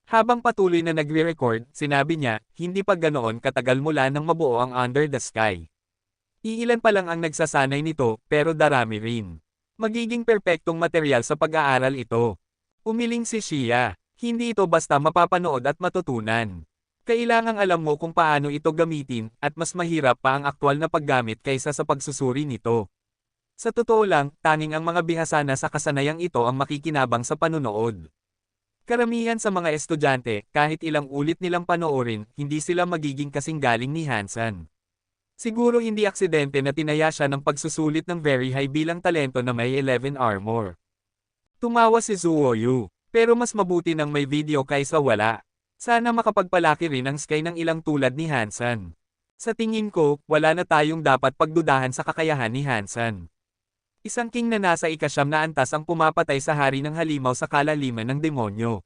Habang patuloy na nagre-record, sinabi niya, hindi pa ganoon katagal mula nang mabuo ang Under the Sky. Iilan pa lang ang nagsasanay nito, pero darami rin. Magiging perpektong material sa pag-aaral ito. Umiling si Shia. Hindi ito basta mapapanood at matutunan. Kailangang alam mo kung paano ito gamitin, at mas mahirap pa ang aktwal na paggamit kaysa sa pagsusuri nito. Sa totoo lang, tanging ang mga bihasana sa kasanayang ito ang makikinabang sa panunood. Karamihan sa mga estudyante, kahit ilang ulit nilang panoorin, hindi sila magiging kasing galing ni Hansen. Siguro hindi aksidente na tinaya siya ng pagsusulit ng very high bilang talento na may 11 armor. Tumawa si Zuoyu, pero mas mabuti nang may video kaysa wala. Sana makapagpalaki rin ang Sky ng ilang tulad ni Hansen. Sa tingin ko, wala na tayong dapat pagdudahan sa kakayahan ni Hansen. Isang king na nasa ikasyam na antas ang pumapatay sa hari ng halimaw sa kalaliman ng demonyo.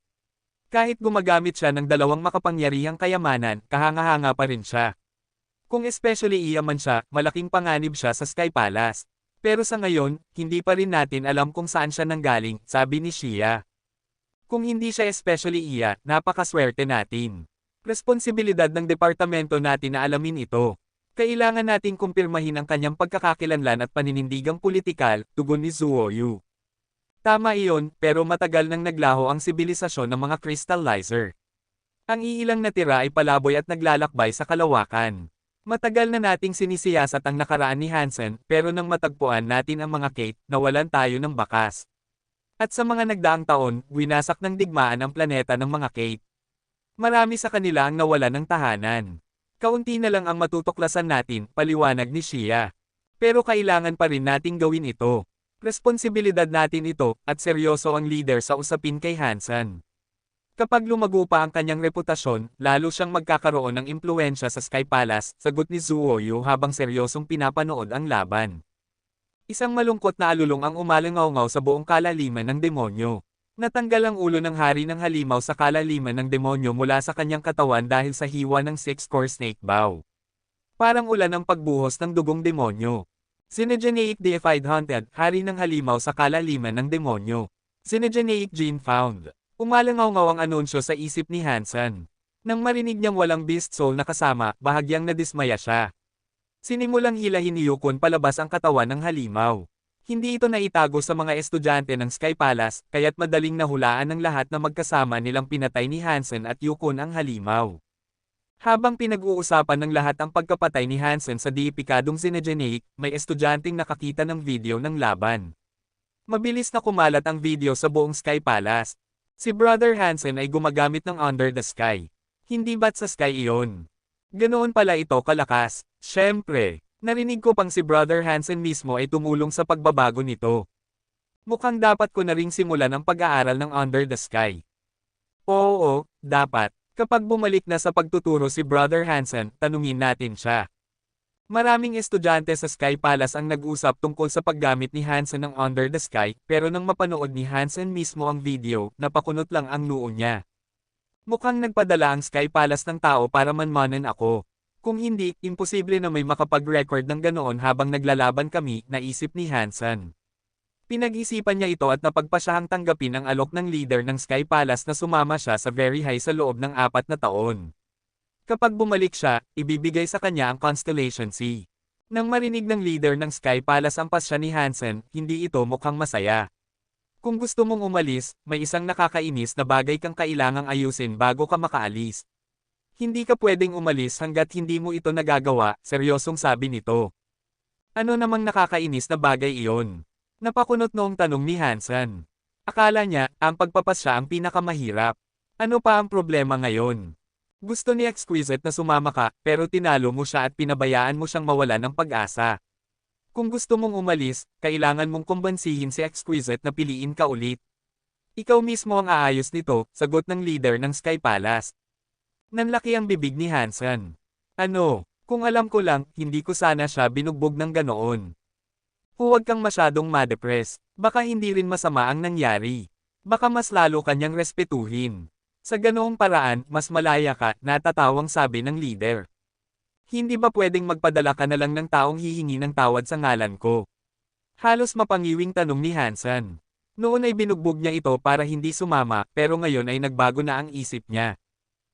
Kahit gumagamit siya ng dalawang makapangyarihang kayamanan, kahanga-hanga pa rin siya. Kung especially iyaman siya, malaking panganib siya sa Sky Palace. Pero sa ngayon, hindi pa rin natin alam kung saan siya nanggaling, sabi ni Shia. Kung hindi siya especially iya, napakaswerte natin. Responsibilidad ng departamento natin na alamin ito. Kailangan nating kumpirmahin ang kanyang pagkakakilanlan at paninindigang politikal, tugon ni Zuoyu. Tama iyon, pero matagal nang naglaho ang sibilisasyon ng mga crystallizer. Ang iilang natira ay palaboy at naglalakbay sa kalawakan. Matagal na nating sinisiyasat ang nakaraan ni Hansen, pero nang matagpuan natin ang mga Kate, nawalan tayo ng bakas. At sa mga nagdaang taon, winasak ng digmaan ang planeta ng mga Kate. Marami sa kanila ang nawalan ng tahanan. Kaunti na lang ang matutuklasan natin, paliwanag ni Shia. Pero kailangan pa rin nating gawin ito. Responsibilidad natin ito, at seryoso ang leader sa usapin kay Hansen. Kapag lumago pa ang kanyang reputasyon, lalo siyang magkakaroon ng impluensya sa Sky Palace, sagot ni Zuoyu habang seryosong pinapanood ang laban. Isang malungkot na alulong ang umalangaw-ngaw sa buong kalaliman ng demonyo. Natanggal ang ulo ng hari ng halimaw sa kalaliman ng demonyo mula sa kanyang katawan dahil sa hiwa ng six-core snake bow. Parang ulan ang pagbuhos ng dugong demonyo. Synergeneic Deified Haunted, hari ng halimaw sa kalaliman ng demonyo. Synergeneic Gene Found. Umalangaw-ngaw ang anunsyo sa isip ni Hansen. Nang marinig niyang walang beast soul na kasama, bahagyang nadismaya siya. Sinimulang hilahin ni Yukon palabas ang katawan ng halimaw. Hindi ito naitago sa mga estudyante ng Sky Palace, kaya't madaling nahulaan ng lahat na magkasama nilang pinatay ni Hansen at Yukon ang halimaw. Habang pinag-uusapan ng lahat ang pagkapatay ni Hansen sa deipikadong Synergeneic, may estudyanteng nakakita ng video ng laban. Mabilis na kumalat ang video sa buong Sky Palace. Si Brother Hansen ay gumagamit ng Under the Sky. Hindi ba't sa Sky iyon? Ganoon pala ito kalakas. Siyempre, narinig ko pang si Brother Hansen mismo ay tumulong sa pagbabago nito. Mukhang dapat ko na ring simulan ang pag-aaral ng Under the Sky. Oo, dapat. Kapag bumalik na sa pagtuturo si Brother Hansen, tanungin natin siya. Maraming estudyante sa Sky Palace ang nag-usap tungkol sa paggamit ni Hansen ng Under the Sky, pero nang mapanood ni Hansen mismo ang video, napakunot lang ang noo niya. Mukhang nagpadala ang Sky Palace ng tao para manmanan ako. Kung hindi, imposible na may makapag-record ng ganoon habang naglalaban kami, naisip ni Hansen. Pinag-isipan niya ito at napagpasyahang tanggapin ang alok ng leader ng Sky Palace na sumama siya sa Very High sa loob ng 4 na taon. Kapag bumalik siya, ibibigay sa kanya ang Constellation C. Nang marinig ng leader ng Sky Palace ang pasya ni Hansen, hindi ito mukhang masaya. Kung gusto mong umalis, may isang nakakainis na bagay kang kailangang ayusin bago ka makaalis. Hindi ka pwedeng umalis hanggat hindi mo ito nagagawa, seryosong sabi nito. Ano namang nakakainis na bagay iyon? Napakunot noong tanong ni Hansen. Akala niya, ang pagpapasya ang pinakamahirap. Ano pa ang problema ngayon? Gusto ni Exquisite na sumama ka, pero tinalo mo siya at pinabayaan mo siyang mawala ng pag-asa. Kung gusto mong umalis, kailangan mong kumbansihin si Exquisite na piliin ka ulit. Ikaw mismo ang aayos nito, sagot ng leader ng Sky Palace. Nanlaki ang bibig ni Hansen. Ano, kung alam ko lang, hindi ko sana siya binugbog ng ganoon. Huwag kang masyadong ma-depress, baka hindi rin masama ang nangyari. Baka mas lalo kanyang respetuhin. Sa ganoong paraan, mas malaya ka, natatawang sabi ng leader. Hindi ba pwedeng magpadala ka na lang ng taong hihingi ng tawad sa ngalan ko? Halos mapangiwing tanong ni Hansen. Noon ay binugbog niya ito para hindi sumama, pero ngayon ay nagbago na ang isip niya.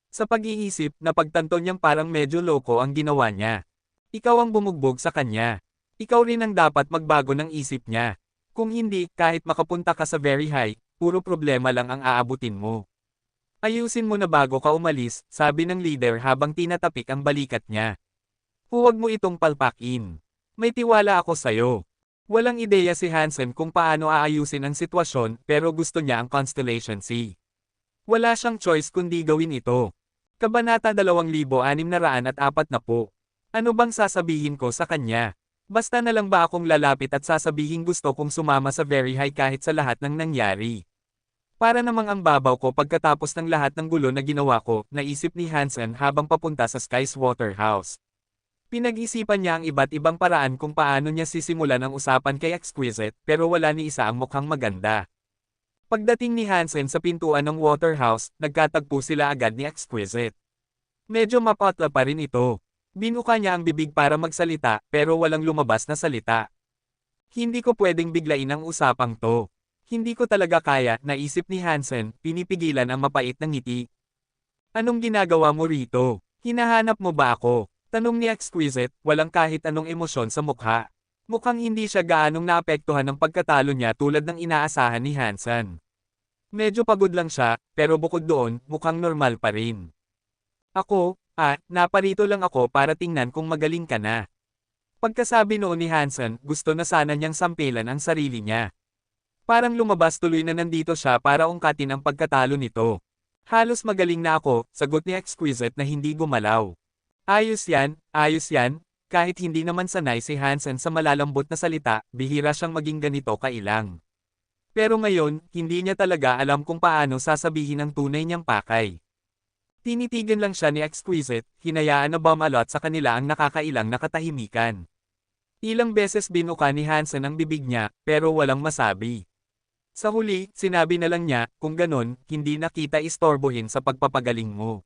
Sa pag-iisip, napagtanto niyang parang medyo loko ang ginawa niya. Ikaw ang bumugbog sa kanya. Ikaw rin ang dapat magbago ng isip niya. Kung hindi, kahit makapunta ka sa Very High, puro problema lang ang aabutin mo. Ayusin mo na bago ka umalis, sabi ng leader habang tinatapik ang balikat niya. Huwag mo itong palpakin. May tiwala ako sayo. Walang ideya si Hansen kung paano aayusin ang sitwasyon, pero gusto niya ang Constellation C. Wala siyang choice kundi gawin ito. Kabanata 2640. Ano bang sasabihin ko sa kanya? Basta na lang ba akong lalapit at sasabihin gusto kong sumama sa Very High kahit sa lahat ng nangyari? Para namang ang babaw ko pagkatapos ng lahat ng gulo na ginawa ko, naisip ni Hansen habang papunta sa Sky's Waterhouse. Pinag-isipan niya ang iba't ibang paraan kung paano niya sisimulan ang usapan kay Exquisite, pero wala ni isa ang mukhang maganda. Pagdating ni Hansen sa pintuan ng Waterhouse, nagkatagpo sila agad ni Exquisite. Medyo mapatla pa rin ito. Binuka niya ang bibig para magsalita, pero walang lumabas na salita. Hindi ko pwedeng biglain ang usapang to. Hindi ko talaga kaya, naisip ni Hansen, pinipigilan ang mapait na ngiti. Anong ginagawa mo rito? Hinahanap mo ba ako? Tanong ni Exquisite, walang kahit anong emosyon sa mukha. Mukhang hindi siya gaanong naapektuhan ng pagkatalo niya tulad ng inaasahan ni Hansen. Medyo pagod lang siya, pero bukod doon, mukhang normal pa rin. Ako, naparito lang ako para tingnan kung magaling ka na. Pagkasabi noon ni Hansen, gusto na sana niyang sampilan ang sarili niya. Parang lumabas tuloy na nandito siya para ungkatin ang pagkatalo nito. Halos magaling na ako, sagot ni Exquisite na hindi gumalaw. Ayos yan, kahit hindi naman sanay si Hansen sa malalambot na salita, bihira siyang maging ganito kailang. Pero ngayon, hindi niya talaga alam kung paano sasabihin ang tunay niyang pakay. Tinitigan lang siya ni Exquisite, hinayaan na bumalot sa kanila ang nakakailang na katahimikan. Ilang beses binuka ni Hansen ang bibig niya, pero walang masabi. Sa huli, sinabi na lang niya, kung ganon, hindi na kita istorbohin sa pagpapagaling mo.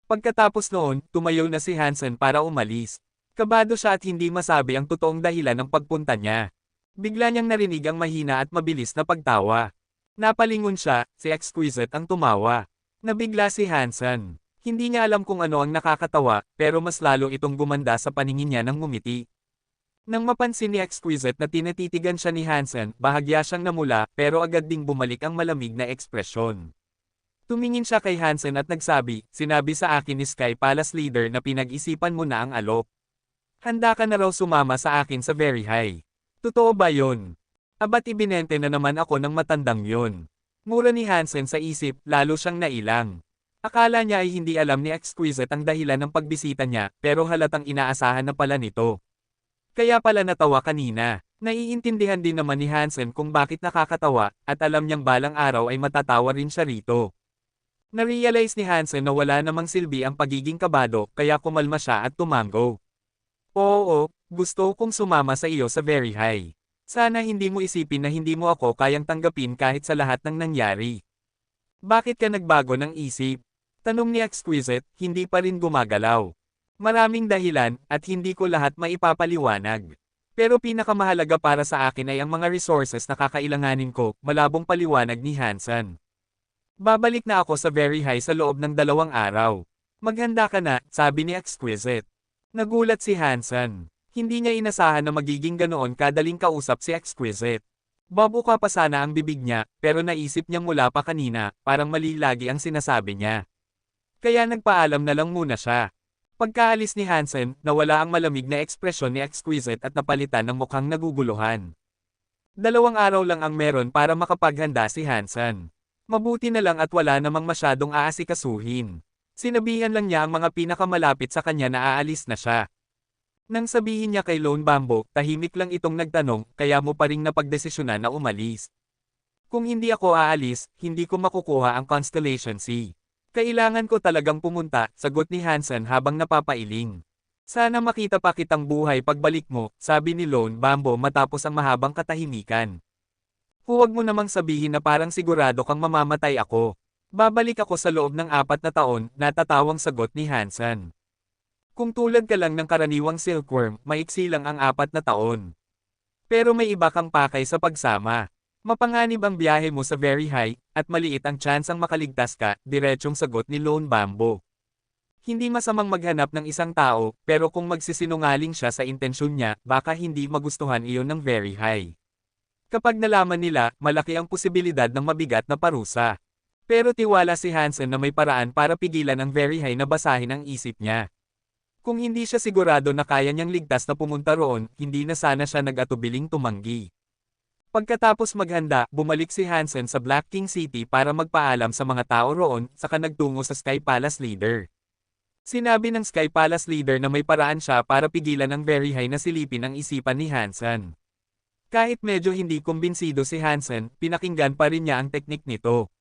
Pagkatapos noon, tumayo na si Hansen para umalis. Kabado siya at hindi masabi ang totoong dahilan ng pagpunta niya. Bigla niyang narinig ang mahina at mabilis na pagtawa. Napalingon siya, si Exquisite ang tumawa. Nabigla si Hansen. Hindi niya alam kung ano ang nakakatawa, pero mas lalo itong gumanda sa paningin niya nang ngumiti. Nang mapansin ni Exquisite na tinatitigan siya ni Hansen, bahagya siyang namula, pero agad ding bumalik ang malamig na ekspresyon. Tumingin siya kay Hansen at nagsabi, sinabi sa akin ni Sky Palace Leader na pinag-isipan mo na ang alok. Handa ka na raw sumama sa akin sa Very High. Totoo ba yon? Abat ibinente na naman ako ng matandang yon. Mura ni Hansen sa isip, lalo siyang nailang. Akala niya ay hindi alam ni Exquisite ang dahilan ng pagbisita niya, pero halatang inaasahan na pala nito. Kaya pala natawa kanina. Naiintindihan din naman ni Hansen kung bakit nakakatawa, at alam niyang balang araw ay matatawa rin siya rito. Narealize ni Hansen na wala namang silbi ang pagiging kabado, kaya kumalma siya at tumango. Oo, gusto kong sumama sa iyo sa Very High. Sana hindi mo isipin na hindi mo ako kayang tanggapin kahit sa lahat ng nangyari. Bakit ka nagbago ng isip? Tanong ni Exquisite, hindi pa rin gumagalaw. Maraming dahilan, at hindi ko lahat maipapaliwanag. Pero pinakamahalaga para sa akin ay ang mga resources na kakailanganin ko, malabong paliwanag ni Hansen. Babalik na ako sa Very High sa loob ng 2 araw. Maghanda ka na, sabi ni Exquisite. Nagulat si Hansen. Hindi niya inasahan na magiging ganoon kadaling kausap si Exquisite. Babuka pa sana ang bibig niya, pero naisip niyang mula pa kanina, parang mali lagi ang sinasabi niya. Kaya nagpaalam na lang muna siya. Pagkaalis ni Hansen, nawala ang malamig na ekspresyon ni Exquisite at napalitan ng mukhang naguguluhan. 2 araw lang ang meron para makapaghanda si Hansen. Mabuti na lang at wala namang masyadong aasikasuhin. Sinabihan lang niya ang mga pinakamalapit sa kanya na aalis na siya. Nang sabihin niya kay Lone Bambo, tahimik lang itong nagtanong, kaya mo pa ring napagdesisyonan na umalis. Kung hindi ako aalis, hindi ko makukuha ang Constellation C. Kailangan ko talagang pumunta, sagot ni Hansen habang napapailing. Sana makita pa kitang buhay pagbalik mo, sabi ni Lone Bambo matapos ang mahabang katahimikan. Huwag mo namang sabihin na parang sigurado kang mamamatay ako. Babalik ako sa loob ng 4 na taon, natatawang sagot ni Hansen. Kung tulad ka lang ng karaniwang silkworm, maiksi lang ang 4 na taon. Pero may iba kang pakay sa pagsama. Mapanganib ang biyahe mo sa Very High, at maliit ang tsansang makaligtas ka, diretsyong sagot ni Lone Bambo. Hindi masamang maghanap ng isang tao, pero kung magsisinungaling siya sa intensyon niya, baka hindi magustuhan iyon ng Very High. Kapag nalaman nila, malaki ang posibilidad ng mabigat na parusa. Pero tiwala si Hansen na may paraan para pigilan ang Very High na basahin ang isip niya. Kung hindi siya sigurado na kaya niyang ligtas na pumunta roon, hindi na sana siya nag-atubiling tumanggi. Pagkatapos maghanda, bumalik si Hansen sa Black King City para magpaalam sa mga tao roon, saka nagtungo sa Sky Palace Leader. Sinabi ng Sky Palace Leader na may paraan siya para pigilan ang Very High na silipin ang isipan ni Hansen. Kahit medyo hindi kumbinsido si Hansen, pinakinggan pa rin niya ang teknik nito.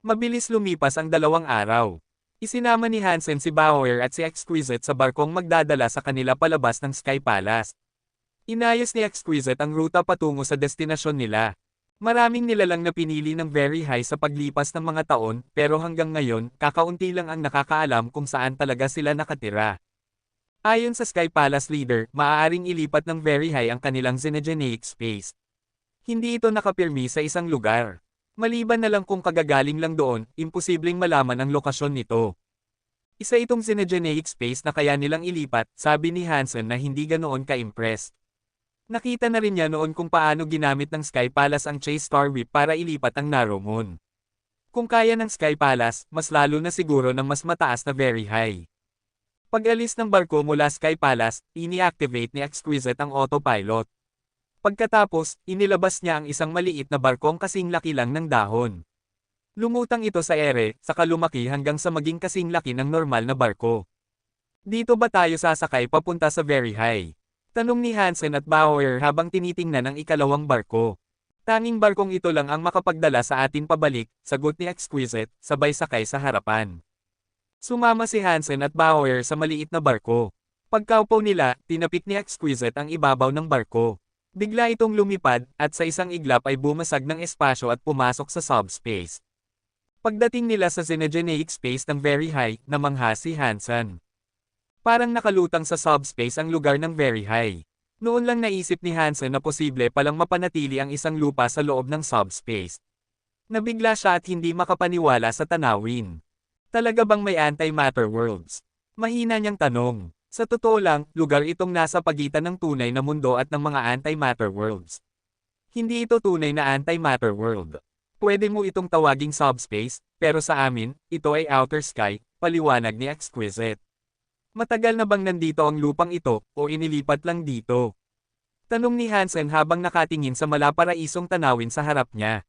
Mabilis lumipas ang 2 araw. Isinama ni Hansen si Bauer at si Exquisite sa barkong magdadala sa kanila palabas ng Sky Palace. Inayos ni Exquisite ang ruta patungo sa destinasyon nila. Maraming nilalang na pinili ng Very High sa paglipas ng mga taon, pero hanggang ngayon, kakaunti lang ang nakakaalam kung saan talaga sila nakatira. Ayon sa Sky Palace Leader, maaaring ilipat ng Very High ang kanilang xenogeneic space. Hindi ito nakapirmi sa isang lugar. Maliban na lang kung kagagaling lang doon, imposibleng malaman ang lokasyon nito. Isa itong xenogeneic space na kaya nilang ilipat, sabi ni Hansen na hindi ganoon ka-impressed. Nakita na rin niya noon kung paano ginamit ng Sky Palace ang Chase Star Whip para ilipat ang Narrow Moon. Kung kaya ng Sky Palace, mas lalo na siguro ng mas mataas na Very High. Pag-alis ng barko mula Sky Palace, ini-activate ni Exquisite ang autopilot. Pagkatapos, inilabas niya ang isang maliit na barkong kasing laki lang ng dahon. Lumutang ito sa ere, saka lumaki hanggang sa maging kasing laki ng normal na barko. Dito ba tayo sasakay papunta sa Very High? Tanong ni Hansen at Bauer habang tinitingnan ang ikalawang barko. Tanging barkong ito lang ang makapagdala sa atin pabalik, sagot ni Exquisite, sabay sakay sa harapan. Sumama si Hansen at Bauer sa maliit na barko. Pagkaupo nila, tinapik ni Exquisite ang ibabaw ng barko. Bigla itong lumipad, at sa isang iglap ay bumasag ng espasyo at pumasok sa subspace. Pagdating nila sa xenogeneic space ng Very High, namangha si Hansen. Parang nakalutang sa subspace ang lugar ng Very High. Noon lang naisip ni Hansen na posible palang mapanatili ang isang lupa sa loob ng subspace. Nabigla siya at hindi makapaniwala sa tanawin. Talaga bang may antimatter worlds? Mahina niyang tanong. Sa totoo lang, lugar itong nasa pagitan ng tunay na mundo at ng mga antimatter worlds. Hindi ito tunay na antimatter world. Pwede mo itong tawaging subspace, pero sa amin, ito ay outer sky, paliwanag ni Exquisite. Matagal na bang nandito ang lupang ito, o inilipat lang dito? Tanong ni Hansen habang nakatingin sa malaparaisong tanawin sa harap niya.